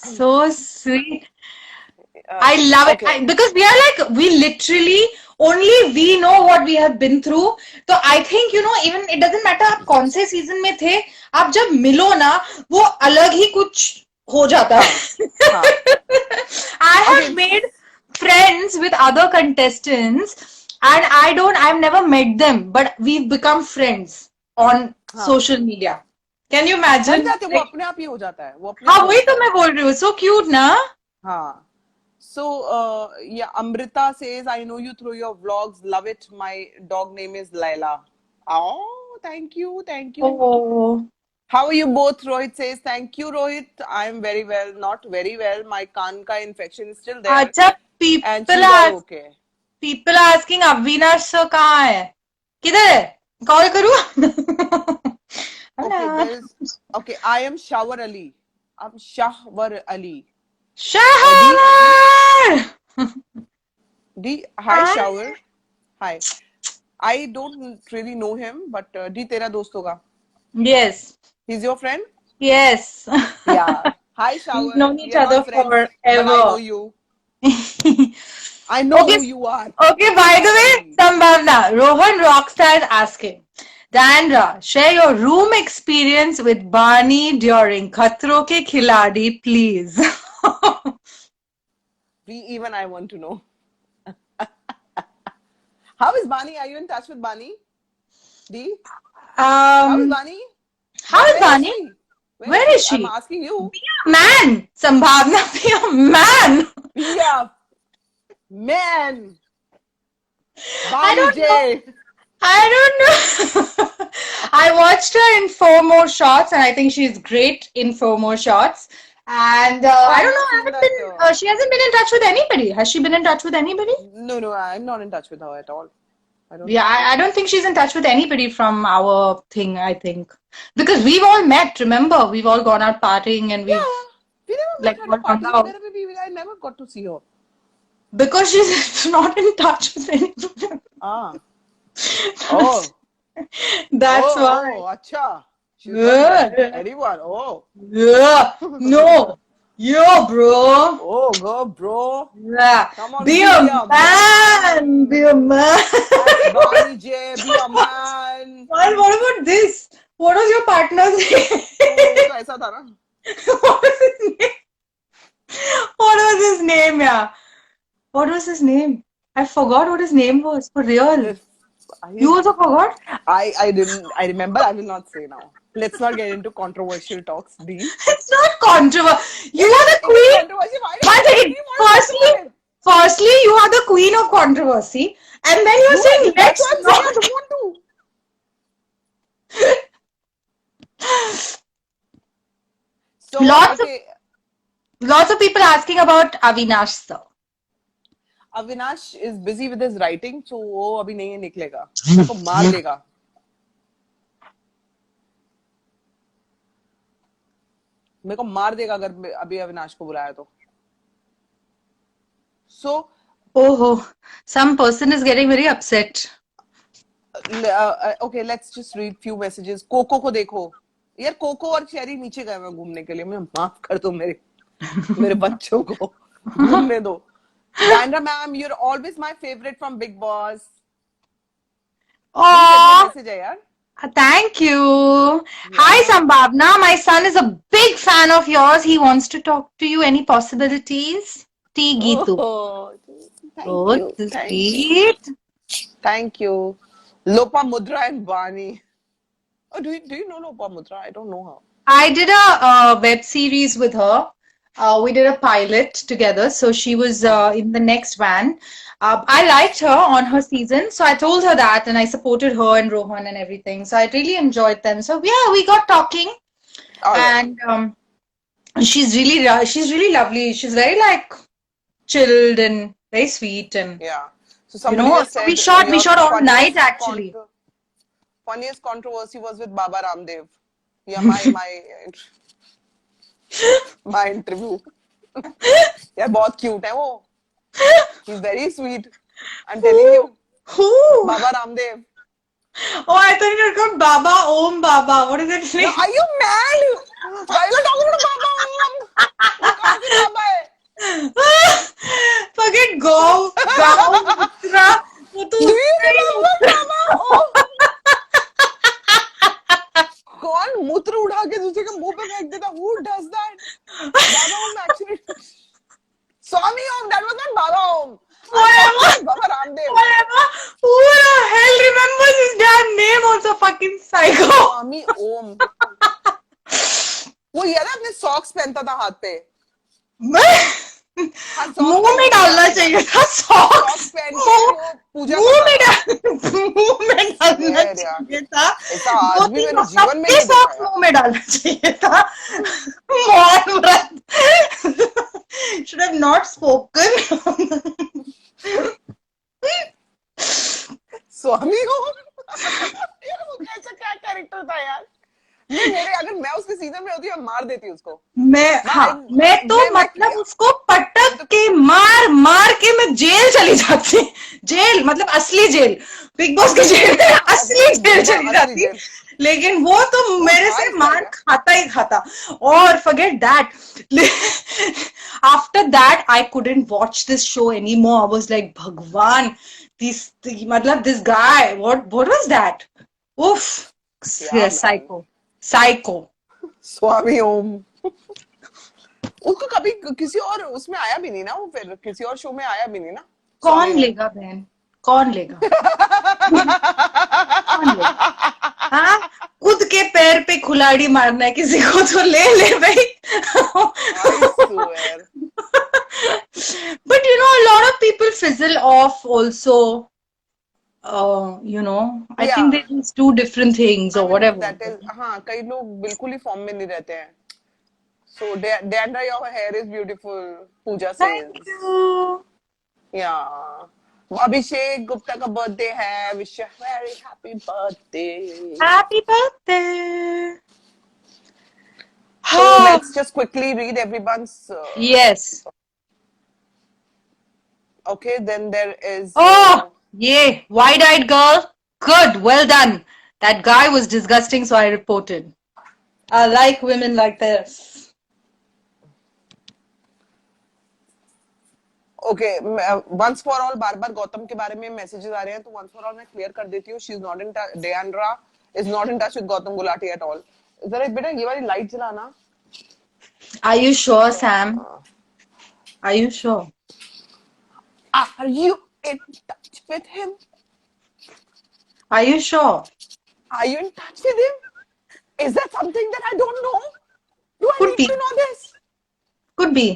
sweet. I love it. Because we are like, we literally only we know what we have been through. So I think even it doesn't matter आप कौन से season में थे, आप जब मिलो ना वो अलग ही कुछ हो जाता है। I have made friends with other contestants and I've never met them, but we've become friends on social media. Can you imagine? वो अपने आप ही हो जाता है, वो अपने। हाँ वही तो मैं बोल रही हूँ, so cute ना। हाँ। So yeah, Amrita says, I know you through your vlogs, love it. My dog name is Laila. Oh, thank you. Oh. How are you both? Rohit says, thank you Rohit. I am very well, not very well. My कान का infection is still there. अच्छा, okay. People are asking Avinash sir कहाँ है? किधर है? Call करूँ? Okay, I am Shawar Ali. I'm Shahwar Ali. Shahwar! Hi Shawar. Hi. I don't really know him, but तेरा दोस्त होगा? Yes. He's your friend? Yes. Yeah. Hi Shawar. We've known each other forever. I know you. I know who you are. Okay, by the way, Sambhavna, Rohan Rockstar is asking, Dandra, share your room experience with Barney during Khatron Ke Khiladi, please. Even I want to know. How is Barney? Are you in touch with Barney? How is Barney? Where is she? I'm asking you. Be a man, Sambhavna, be a man. Be a man. Barney J. I don't know. I watched her in 4 More Shots, and I think she's great in 4 More Shots. And Oh, I I've don't not know. I seen haven't that. been. She hasn't been in touch with anybody. Has she been in touch with anybody? No, I'm not in touch with her at all. I don't Yeah, think so. I don't think she's in touch with anybody from our thing. I think because we've all met. Remember, we've all gone out partying, and we've Yeah, we never met like at a all hung party. out. वगैरह पे भी I never got to see her. Because she's not in touch with anybody. Ah, oh, That's why. अच्छा. She's not in touch with Yeah. anyone. Oh, Yeah. No. Yo, bro. oh, go, bro. Yeah. Come on, Be be a a man. Be a man. man. That's Barney J. Be a man. Well, what about this? What was your partner's name? वो तो ऐसा था ना. What was his name? What was his name, yeah? What was his name? I forgot what his name was for real. You also forgot? I didn't. I remember. I will not say now. Let's not get into controversial talks, D. It's not controversial. You are the queen. Controversy. Why One second. Firstly, you are the queen of controversy, and then you're saying That's let's what I'm saying. I not. don't want to. So Lots of people asking about Avinash sir. Avinash is busy with his writing, so वो अभी नहीं निकलेगा. उसको मार देगा. मेरे को मार देगा अगर अभी अविनाश को बुलाया तो. So, Oh, some person is getting very upset. okay, let's just read few messages. Coco को देखो. यार कोको और चेरी नीचे गए हैं घूमने के लिए. मुझे माफ कर दो मेरे बच्चों को घूमने दो. Diandra ma'am, you're always my favorite from Big Boss. Oh, Message है यार. thank you. Hi, Sambhavna. My son is a big fan of yours. He wants to talk to you. Any possibilities? T. Gitu. Oh, Sweet. Thank you. Lopa Mudra and Bani. Oh, do you know Lopa Mudra? I don't know her. I did a web series with her. We did a pilot together. So she was in the next van. I liked her on her season. So I told her that and I supported her and Rohan and everything. So I really enjoyed them. So yeah, we got talking. And she's really lovely. She's very like chilled and very sweet. And yeah. So somebody just said we shot all night actually. Funniest controversy was with Baba Ramdev. Yeah, my interview. Yeah, बहुत cute है वो. He's very sweet. I'm telling you. Who? Baba Ramdev. Oh, I thought you were called Baba Om Baba. What is it? No, are you mad? Why are you talking to Baba Om? वो कहाँ से Baba है? Forget Go. Mutra. Do you remember Baba Om? कौन मूत्र उठा के दूसरे के मुंह पे फेंक देता? Who does that? Baba Om actually. Swami Om. That was not Baba Om. Whatever. Baba Ramdev. Whatever. Who the hell remembers his damn name? Also fucking psycho. Swami Om. वो याद है अपने सॉक्स पहनता था हाथ पे. मुंह में डालना चाहिए था सॉक्स. मुंह में डालना चाहिए था. ऐसा आदमी मैंने जीवन में नहीं सॉक्स मुंह में डालना चाहिए था. मौन व्रत. Should have not spoken. स्वामी हो. यार वो कैसा क्या कैरेक्टर था यार. मेरे अगर मैं उसके सीजन में होती मार देती उसको. मैं तो मतलब उसको पटक के मार के मैं जेल चली जाती. जेल मतलब असली जेल. बिग बॉस के जेल में असली जेल चली जाती. लेकिन वो तो मेरे से मार खाता ही खाता. और forget that. After that, I couldn't watch this show anymore. I was like, Bhagwan, this guy, what was that? Oof. Yeah, psycho. स्वामी ओम. उसको कभी किसी और उसमें आया भी नहीं ना. वो फिर किसी और शो में आया भी नहीं ना. कौन लेगा बहन? कौन लेगा? हाँ, खुद के पैर पे खुलाड़ी मारना है किसी को तो ले भाई. But a lot of people fizzle off also. you know, I think Yeah, they just do different things I or mean whatever. that is, हाँ कई लोग बिल्कुल ही फॉर्म में नहीं रहते हैं. So Dandra, your hair is beautiful. Pooja Thank says. you. Yeah. Abhishek Gupta का birthday है. Wish you a very happy birthday. Happy birthday. So let's just quickly read everyone's. Yes. Okay, then there is. Oh, yeah. Wide-eyed girl. Good. Well done. That guy was disgusting, so I reported. I like women like this. Okay once for all बार बार गौतम के बारे में messages आ रहे हैं तो once for all मैं क्लियर कर देती हूँ. She is not in Deandra is not in touch with Gautam Gulati at all. जरा बेटा ये वाली लाइट जलाना. Are you sure, Sam? Are you sure? Are you in touch with him? Are you sure? Are you in touch with him? Is that something that I don't know? Do I Could need be. to know this? Could be.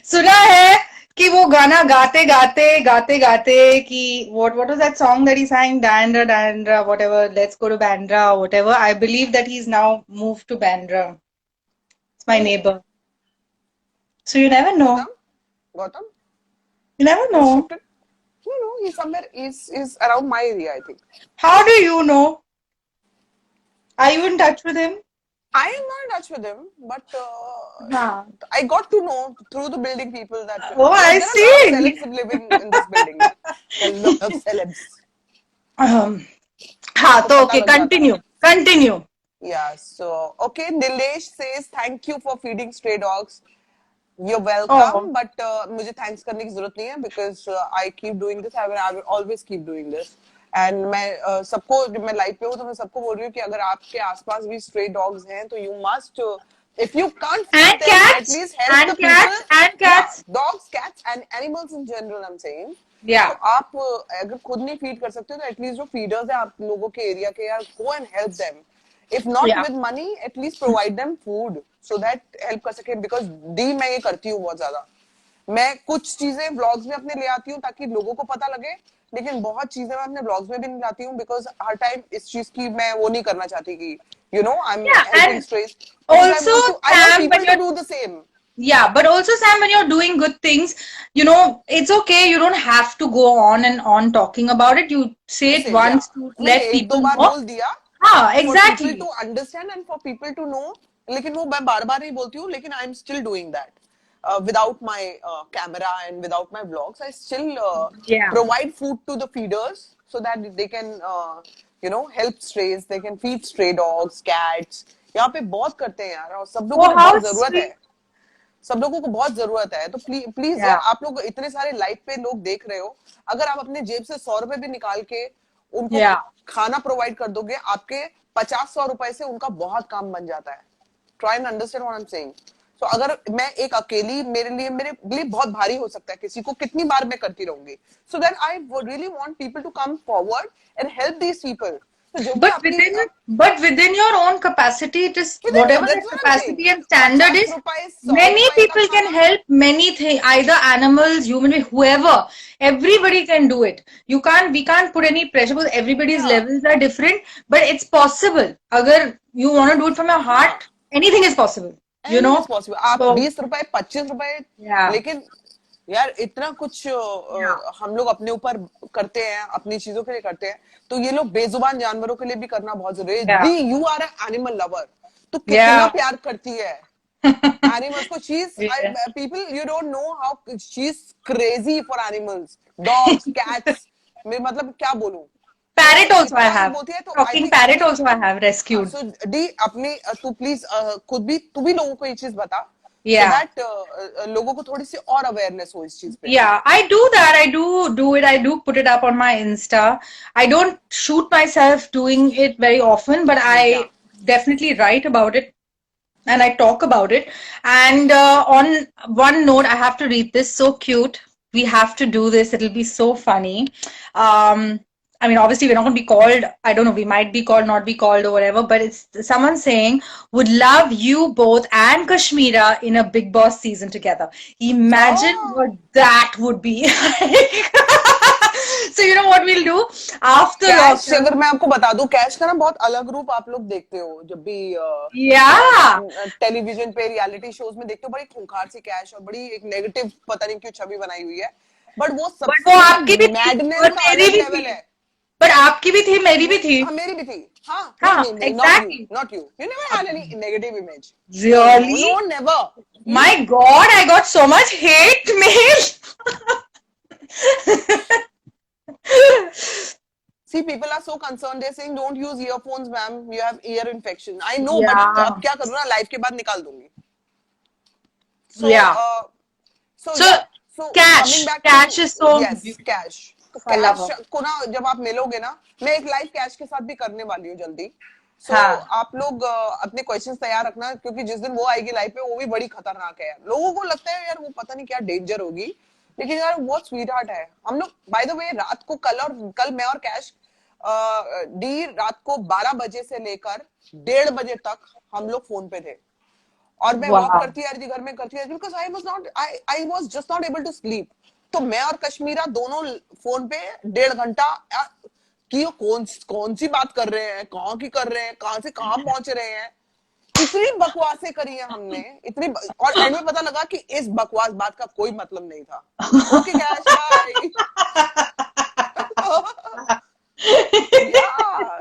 सुना है कि वो गाना गाते गाते कि what was that song that he sang, Dandra whatever, let's go to Bandra or whatever. I believe that he's now moved to Bandra. It's my neighbor. So you never know. Gautam? You never He's know. shifted. No, he's somewhere. He's around my area, I think. How do you know? Are you in touch with him? I am not in touch with him, but Huh. I got to know through the building people that Oh, I there are a lot see. of celebs living in this building. A lot of celebs. हाँ, तो okay, continue. Yeah, so okay, Nilesh says thank you for feeding stray dogs. You're Oh, welcome, but मुझे thanks करने की जरूरत नहीं है because I keep doing this. I will always keep doing this. And मैं सबको जब मैं लाइव पे हूँ तो मैं सबको बोल रही हूँ कि अगर आपके आसपास भी stray dogs हैं तो you must if you can't feed and them, at cats, least help the and people. cats, and Yeah, cats. dogs, cats, and animals in general. I'm saying. Yeah. तो आप अगर खुद नहीं फीड कर सकते तो एटलीस्ट जो फीडर्स हैं आप लोगों के एरिया के यार go and help them. If not Yeah. with money, at least provide them food so that help कर सके because डी मैं ये करती हूँ बहुत ज्यादा. मैं कुछ चीजें व्लॉग्स में अपने ले आती हूँ ताकि लोगों को पता लगे लेकिन बहुत चीजें मैं अपने व्लॉग्स में भी नहीं लाती हूँ बिकॉज हर टाइम इस चीज की मैं वो नहीं करना चाहती कि you know I am Yeah, helping and stress also, I want Sam, people when to you're do the same. yeah, but also, Sam, when you're doing good things, you know, it's okay. You don't have to go on and on talking about it. You say it या once to मैंने let एक दो people बार know. बोल दिया Ah, for people exactly. To understand and for people to know लेकिन वो मैं बार बार नहीं बोलती हूँ लेकिन I am still doing that without my camera and without my vlogs. I still Yeah. provide food to the feeders so that they can you know help strays, they can feed stray dogs, cats. यहाँ पे बहुत करते हैं यार और सब लोगों Oh, को how बहुत जरूरत है. sweet. सब लोगों को बहुत जरूरत है तो प्लीज यार Yeah. आप लोग इतने सारे लाइव पे लोग देख रहे हो अगर आप अपने जेब से 100 रुपए भी निकाल के उनको Yeah. खाना प्रोवाइड कर दोगे आपके 50-100 रुपए से उनका बहुत काम बन जाता है. Try and understand what I am saying. तो अगर मैं एक अकेली मेरे लिए बहुत भारी हो सकता है किसी को कितनी बार मैं करती रहूंगी so that I would really want people to come forward and help these people. तो जो भी But आपकी within your own capacity, it is within whatever that's that what I'm saying. capacity and standard 50 is. रुपए 100 Many रुपए का people can खाना help many things, either animals, human being, whoever. Everybody can do it. We can't put any pressure because everybody's yeah levels are different, but it's possible. Agar you want to do it from your हाँ heart, anything is possible. You anything know? Is possible. आप So, 20 रुपए 25 रुपए yeah. लेकिन यार इतना कुछ Yeah. हम लोग अपने ऊपर करते हैं अपनी चीजों के लिए करते हैं तो ये लोग बेजुबान जानवरों के लिए भी करना बहुत जरूरी है. Yeah. दी यू आर एनिमल लवर तो कितना Yeah. प्यार करती है एनिमल्स को. Yeah. People you don't know how she is crazy for animals dogs cats. मैं मतलब क्या बोलूं Parrot also I इतना have. बोलती है तो आई Talking think parrot also I have rescued. So D अपने तू प्लीज खुद भी तू भी लोगों को ये चीज बता सो Yeah. दैट लोगों को थोड़ी सी और अवेयरनेस हो इस चीज पे. Yeah, I do that. I do it. I do put it up on my Insta. I don't shoot myself doing it very often, but Yeah. I definitely write about it and I talk about it. And on one note, I have to read this. So cute. We have to do this. It'll be so funny. Um, I mean, obviously, we're not going to be called, I don't know, we might be called, not be called, or whatever, but it's someone saying, would love you both and Kashmira in a Big Boss season together. Imagine what Oh, that would be. So, you know what we'll do? After cash lockdown, अगर मैं आपको बता दूं, cash का ना बहुत अलग रूप आप लोग देखते हो जब भी yeah. टेलीविजन पे रियलिटी शोज में देखते हो, बड़ी खूंखार सी कैश और बड़ी एक नेगेटिव पता नहीं क्यों छवि बनाई हुई है, बट वो बट वो सबसे आपकी भी थी मैडनेस और का मेरी अलग भी लेवल थी. है। बट आपकी भी थी, मेरी भी थी. हाँ मेरी भी थी। हाँ नहीं हाँ, नहीं नहीं, not you, exactly. Not you, you never had any negative image. No no no Really? No, never. You My God, I got so much hate mail. See, people are so concerned. They're saying, "Don't use earphones, ma'am. You have ear infection." I know, but Yeah, अब क्या करूँ ना, life के बाद निकाल दूंगी। So, yeah. so So, yeah. So coming Cash. back Cash to is so yes, beautiful. cash. तो I love cash her. को ना जब आप मिलोगे ना, मैं एक लाइव कैश के साथ भी करने वाली हूँ जल्दी। सो हाँ. आप लोग अपने क्वेश्चंस तैयार रखना, क्योंकि जिस दिन वो आएगी लाइव पे, वो भी बड़ी खतरनाक है यार। लोगों को लगता है यार वो पता नहीं क्या डेंजर होगी, लेकिन यार वो स्वीट हार्ट है। हम लोग बाय द वे रात को कल मैं और कैश डी रात को 12 बजे से लेकर 1:30 बजे तक हम लोग फोन पे थे, और मैं वॉक Wow. करती आ रही थी, घर में करती आ रही थी, because I was just not able to sleep. तो मैं और कश्मीरा दोनों फोन पे 1.5 घंटा कि वो कौन सी बात कर रहे हैं, कहाँ की कर रहे हैं, कहाँ से कहाँ पहुंच रहे हैं। इतनी बकवासें करी है हमने, और एंड में पता लगा कि इस बकवास बात का कोई मतलब नहीं था। Okay cash, bye. Yeah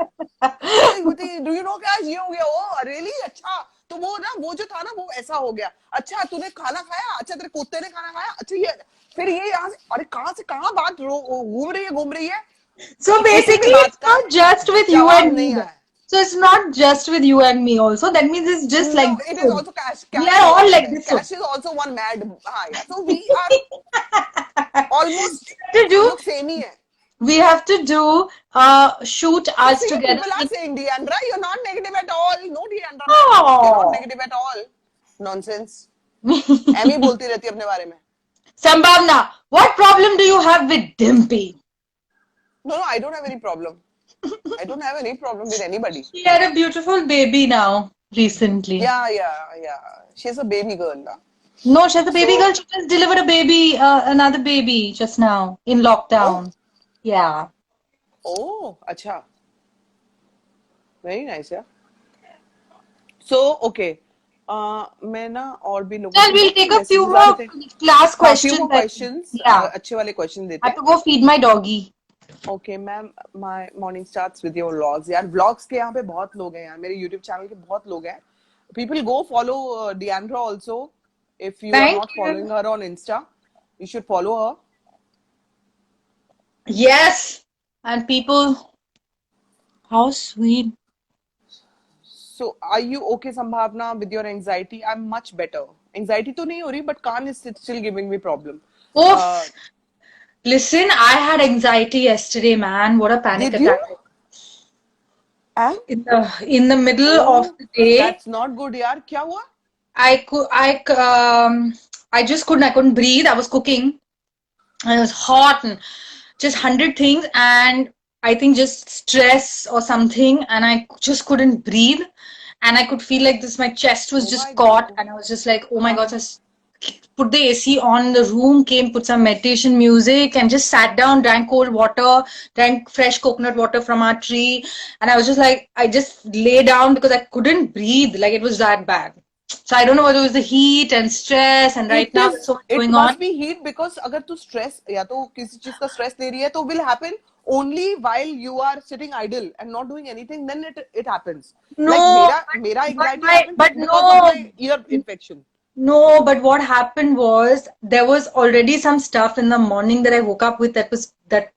do you know cash, ये हो गया, ओ रियली, अच्छा। तो वो ना, वो जो था ना, वो ऐसा हो गया। अच्छा तूने खाना खाया, अच्छा तेरे कुत्ते ने खाना खाया, अच्छा ये फिर ये यहाँ से, अरे कहाँ से कहाँ बात घूम रही है। So किसी भी basically, बात it's का not just with you जवाब and नहीं me. आया। So it's not just with you and me also. That means it's just No, like it this is only. also cash. We Cash are is all also like there. this only. Cash is also one mad. हाँ यार, so we are almost, To हम do, लोग same ही है। we have to do shoot So us see, together. people are saying, Deandra, you're not negative at all. No, Deandra, ma'am, you're not Oh. negative at all. Nonsense. Amy बोलती रहती है अपने बारे में। Sambhavna, what problem do you have with Dimpy? No, no, I don't have any problem. I don't have any problem with anybody. She had a beautiful baby now, recently. Yeah, yeah, yeah. She's a baby girl now. No, she has a baby girl. So, She just delivered a baby, another baby just now in oh, lockdown. Yeah. oh, अच्छा. Very nice, yeah. So, okay. मैं ना और भी लोगों Well, के we'll बहुत take सारे a few messages आ more रहे थे। class हाँ, few questions. more I think. questions, Yeah. अच्छे वाले क्वेश्चन I देते have हैं। to go feed my doggy. Okay ma'am, my morning starts with your vlogs. यार व्लॉग्स के यहाँ पे बहुत लोग हैं यार, मेरे यूट्यूब चैनल के बहुत लोग हैं। People go follow Diandra also, if you are Thank not you. Following her on insta, you should follow her. Yes. And people, how sweet. So are you okay Sambhavna with your anxiety? I'm much better. Anxiety तो नहीं हो रही, but can't is still giving me problem. Oof. Listen, I had anxiety yesterday, man. What a panic Did you? attack. And In the middle of oh, the day, that's not good यार, क्या हुआ? I just couldn't breathe. I was cooking and it was hot and just 100 things, and I think just stress or something, and I just couldn't breathe, and I could feel like this, my chest was Oh my just caught, God. and I was just like, oh my हाँ God, just put the AC on the room, came, put some meditation music, and just sat down, drank cold water, drank fresh coconut water from our tree, and I was just like, I just lay down because I couldn't breathe, like it was that bad. So I don't know whether it was the heat and stress, and right It now there's is, so much it going must on. be heat, because अगर तू stress या तो किसी चीज का stress ले रही है, तो will happen only while you are sitting idle and not doing anything, then it happens. Like No, मेरा but anxiety my, happened but because of no, my ear infection. no, but what happened was there was already some stuff in the morning that I woke up with that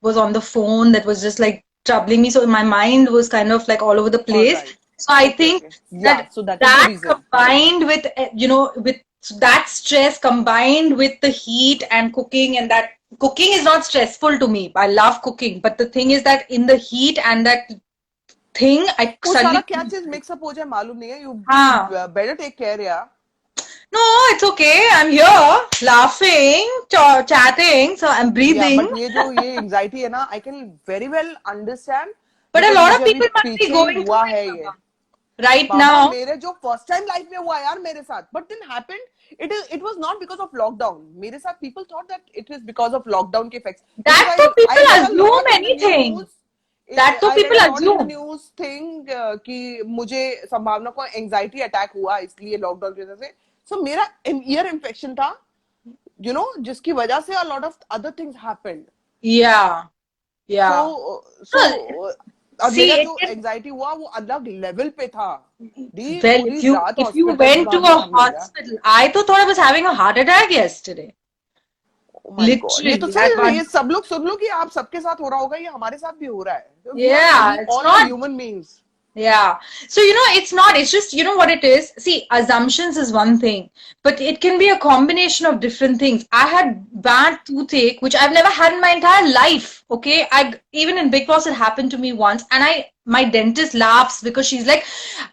was on the phone that was just like troubling me. So my mind was kind of like all over the All place. right. So I Okay, think okay. Yeah, that so that is the that reason. combined with with that stress combined with the heat and cooking, and that cooking is not stressful to me. I love cooking, but the thing is that in the heat and that thing, I वो सारा suddenly क्या चीज mix up हो जाए मालूम नहीं है। You हाँ. better take care, yeah. No, it's okay. I'm here, laughing, chatting, so I'm या breathing. बट ये एंजाइटी है ना, I can very well understand, But a because lot of मुझे अभी people must be पीछे ही going हुआ through it, है ये. Baba. Right बाबा now. मेरे जो फर्स्ट टाइम लाइफ में हुआ यार मेरे साथ, but then happened it was not because of lockdown. मेरे साथ people thought that it is because of lockdown के effects, because That too, I people read a assume lot in the anything. News. That too, I read people a lot in the assume. News thing कि मुझे संभावना को anxiety attack हुआ इसलिए lockdown की वजह से. सो मेरा ईयर इन्फेक्शन था, यू नो, जिसकी वजह से a lot of other things happened. Yeah, yeah. So No, और see, मेरा it जो can, एंजाइटी हुआ वो अलग लेवल पे था. दी well, पूरी if you रात if you hospital went to भागे a हम लोग यार. hospital, I thought I was having a heart attack yesterday. Oh my God, ये तो Literally, at चल, one. ये सब लोग सुन लो कि आप सबके साथ हो रहा होगा, ये हमारे साथ भी हो रहा है. Yeah, we it's all are not. Human beings. Yeah. So, you know, it's not, it's just, you know what it is? See, assumptions is one thing, but it can be a combination of different things. I had bad toothache, which I've never had in my entire life. Okay. Even in Big Boss, it happened to me once, and my dentist laughs because she's like,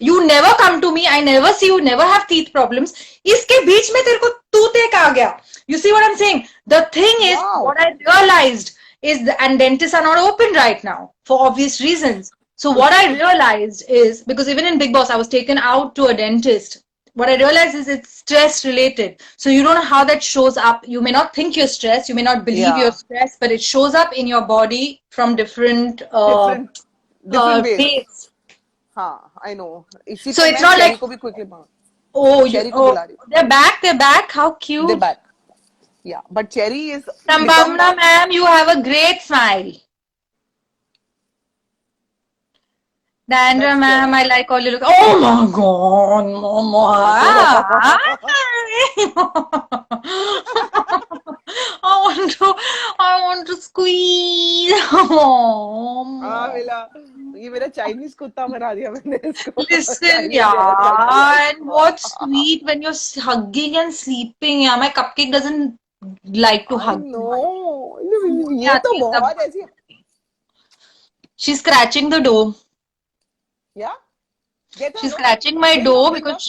you never come to me. I never see you, never have teeth problems. इसके बीच में तेरे को toothache आ गया. You see what I'm saying? The thing is, wow. what I realized is, and dentists are not open right now for obvious reasons. So what I realized is, because even in Big Boss, I was taken out to a dentist. What I realized is it's stress related. So you don't know how that shows up. You may not think you're stressed. You may not believe या you're stressed, but it shows up in your body from different different different ways. ways. हाँ I know. इसी So पे it's मैं not cherry like, को भी quickly मार, oh, you, cherry को oh, बुला रही हूँ. they're back, they're back. How they cute. Back. या but Cherry is become Sambhavna that. ma'am, you have a great smile. Dandra that's ma'am, Cherry. I like all you look. Oh my god, mama. I want to squeeze. हाँ Oh, मिला. ये मेरा Chinese कुत्ता बना दिया मैंने इसको. listen, Chinese yeah. है. And what's sweet when you're hugging and sleeping? Yeah, my cupcake doesn't like to I hug too much. नो. नहीं ये तो आती है तब. बहुत ऐसी. She's scratching the door. या get her She's no. scratching my bring door bring because,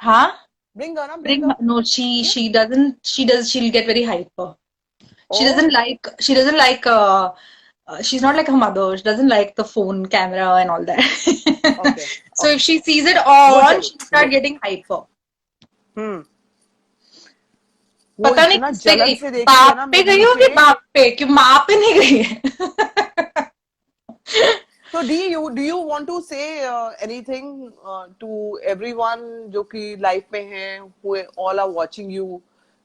huh? Bring ना Bring bring. her. No, she doesn't. She'll get very hyper. She doesn't Oh, like. She doesn't like. She's not like her mother. She doesn't like the phone camera and all that. okay, So if okay. she sees it Go on, Cherry, she'll start go. getting hyper. हम्म. वो पता नहीं इतना किस पे जलन गई. से देखती है बाप ना पे मेरे गई होगी, नीचे. बाप पे, क्यों माँ पे नहीं गई है. So do you want to say anything to everyone जो कि life में हैं, who all are watching you?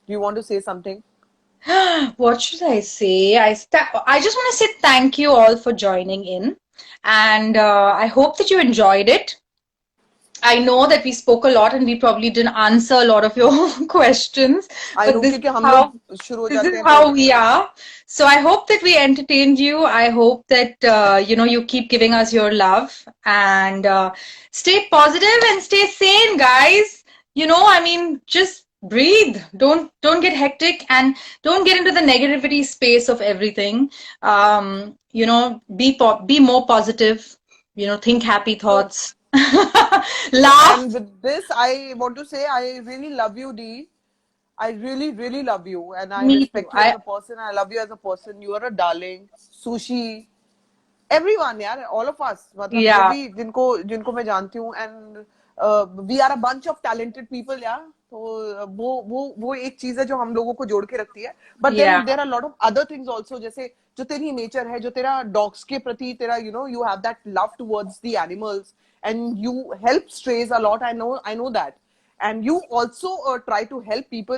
Do you want to say something? What should I say? I just want to say thank you all for joining in, and I hope that you enjoyed it. I know that we spoke a lot and we probably didn't answer a lot of your questions, I but know क्योंकि हम how लोग शुरू हो this जाते is हैं how तो. we are. So I hope that we entertained you. I hope that you know, you keep giving us your love, and stay positive and stay sane, guys. You know, I mean, just breathe. Don't get hectic and don't get into the negativity space of everything. You know, be more positive. You know, think happy So thoughts. Laugh. and with this, I want to say I really love you, Dee. I really, really love you, and I Me too. respect you as a person. I love you as a person. You are a darling. Sushi, everyone, यार, all of us. मतलब जो Yeah, भी जिनको मैं जानती हूँ, and we are a bunch of talented people, यार. तो वो एक चीज है जो हम लोगों को जोड़ के रखती है. But then yeah, there are a lot of other things also, जैसे जो तेरी नेचर है, जो तेरा डॉग्स के प्रति तेरा, you know, you have that love towards the animals, and you help strays a lot. I know that. And you also try to help people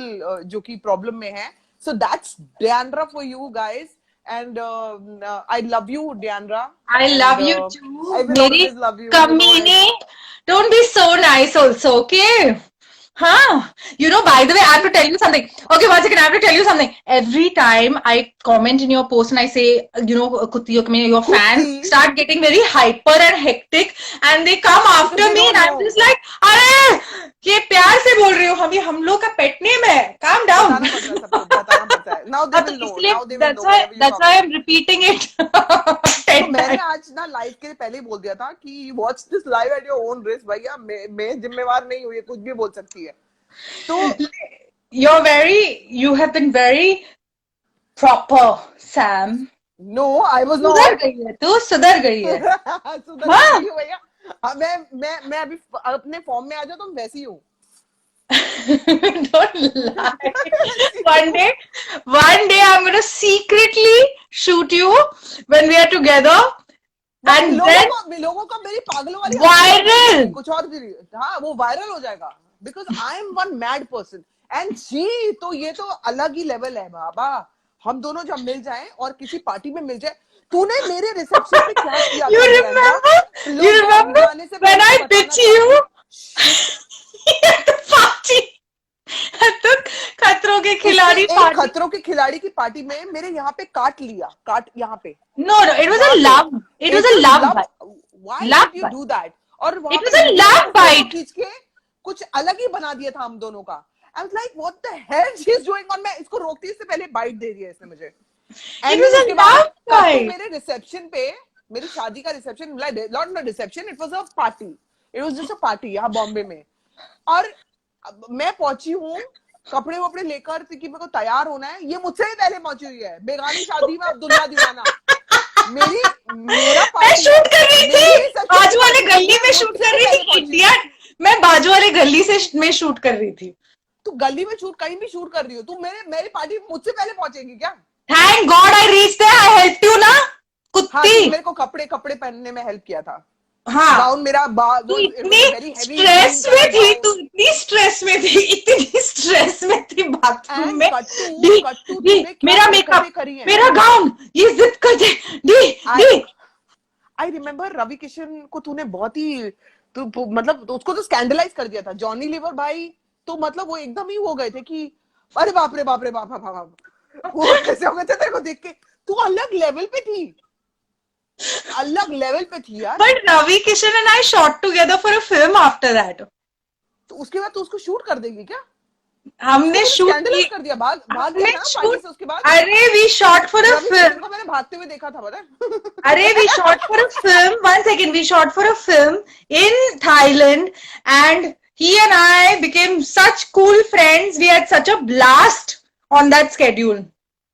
जो कि problem में है. So that's Deandra for you guys. And I love you, Deandra. I And love you too, I will मेरी always love you. You know, कमीनी. Don't be so nice also, okay? Huh? You know, by the way, I have to tell you something. Okay, one second, I have to tell you something. Every time I comment in your post and I say, you know, Kutti, your fans Kutti, start getting very hyper and hectic and they come after they me don't and I'm know. just like, अरे ये प्यार से बोल रही हो, हम लोग का पेट नेम है. Calm down. बताना पड़ता है सबको, बताना पड़ता है. Now they हाँ, तो will know. इसलिए Now they will know that's why whenever you that's come. why I'm repeating it तो 10 मैंने times. आज ना लाइव के पहले ही बोल दिया था कि watch this live at your own risk. भैया मैं जिम्मेवार नहीं हूँ, ये कुछ भी बोल सकती है. तो You have been very proper, Sam. No I was सुधर नॉट। गई है तू, सुधर गई है। सुधर हाँ। गई हूँ भैया। अब मैं अभी अपने फॉर्म में आ जाऊँ तो मैं वैसी हूँ। Don't lie. One day, one day I'm gonna secretly shoot you when we are together, and then लोगों को मेरी पागलों वाली viral. कुछ और हाँ वो वायरल हो जाएगा because I am one mad person and she. तो ये तो अलग ही लेवल है बाबा। हम दोनों जब मिल जाएं और किसी पार्टी में मिल जाए। तूने मेरे रिसेप्शन पे क्या किया You था remember? You लोगों remember जाने से when I पहले bitch बताना you चाहती at the party? At the खतरों के खिलाड़ी एक party. खतरों के खिलाड़ी की पार्टी में मेरे यहाँ पे काट लिया। काट यहाँ पे No, no, it was a love. It was a love bite. Why Love did you bite. Do that? और वहां It was पे a वीडियो love और फोटो bite. खींच के कुछ अलग ही बना दिया था हम दोनों का। I was like what the hell she is doing on. मैं इसको रोकती इससे पहले बाइट दे दिया इसने मुझे। It and was then a उसके बाद love कल तो bite. मेरे रिसेप्शन पे मेरी शादी का reception not reception it was a party. It was just a party यहाँ बॉम्बे में। और मैं पहुंची हूँ कपड़े वपड़े लेकर कि मेरे को तैयार होना है। ये मुझसे ही पहले पहुंची हुई है। बेगानी शादी में अब्दुल्ला दीवाना। मेरा मैं पार्टी है। शूट कर रही मेरी थी, रिसेप्शन की बाजू वाले पार्टी है। गली मैं में शूट मुझसे कर भी रही पहले थी, पहुंची हूँ। इडियट। मैं बाजू वाले गली से में शूट कर रही थी। तू गली में शूट कहीं भी शूट कर रही हो। तू मेरी पार्टी में मुझसे पहले पहुंचेगी क्या? Thank god I reached there, I helped you ना, हाँ तूने कुत्ती। मेरे को कपड़े पहनने में हेल्प किया था। हाँ, गाउन मेरा तू इट वाज इतनी a very heavy green stress में कलर थी, तू गाउन। इतनी स्ट्रेस में थी, इतनी स्ट्रेस में थी बाथरूम एंड में। दी, कट्टू दी, तूने क्या मेरा हरकतें मेकअप, करी हैं। मेरा गाउन, ये जिद कर दे, दी, दी। आई रिमेम्बर रवि किशन को तूने बहुत ही मतलब उसको तो स्कैंडलाइज कर दिया था। जॉनी लीवर भाई तो मतलब वो एकदम ही हो गए थे कि अरे बाप रे बाप रे बाप बाप। वो कैसे हो गए थे तेरे को देख के। तू अलग लेवल पे थी। अलग लेवल पे थी यार। But Ravi Kishan and I shot together for a film after that. तो उसके बाद तो उसको शूट कर देगी क्या? हमने शूट स्कैंडलाइज कर दिया। भाग गया था ना पार्टी से उसके बाद। अरे we shot for a Ravi film. Kishan को मैंने भागते हुए देखा था पता है। अरे we shot for a film, one second, we shot for a film in Thailand and he and I became such cool friends. We had such a blast on that schedule.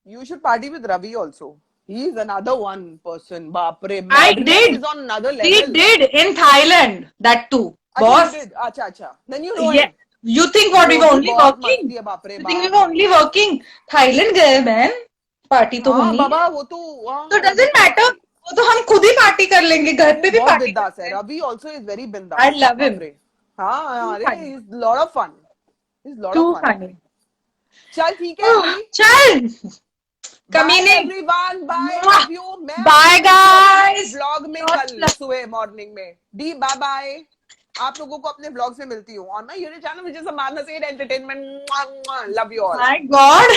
You should party with Ravi also. He is another one person. Baap re, I madness did. is on another We level. did in Thailand, that too. अच्छा, Boss. you did. अच्छा. Then you know Yeah. him. You think what we वो were भी only बहुत working? मस्ती है बाप रे You think we बाप। were only working? Thailand गए man, पार्टी तो हाँ होनी है। बाबा वो तो तो वो doesn't तो matter, वो तो हम खुद ही पार्टी कर लेंगे, घर वो पे भी बहुत पार्टी बिंदास करते है। हैं। Ravi also is very I बिंदास love बाप him. रे। हाँ अरे Funny. he's lot of fun. He's lot of Too fun. funny. चल ठीक है अभी। चल Bye कमीने। everyone. Bye. Mwah. Love you. मैं Bye guys. ब्लॉग में Lots कल love. सुबह मॉर्निंग में। Di bye bye. आप लोगों को अपने ब्लॉग से मिलती हूँ on my YouTube channel which is a Manas entertainment. Love you all. My God.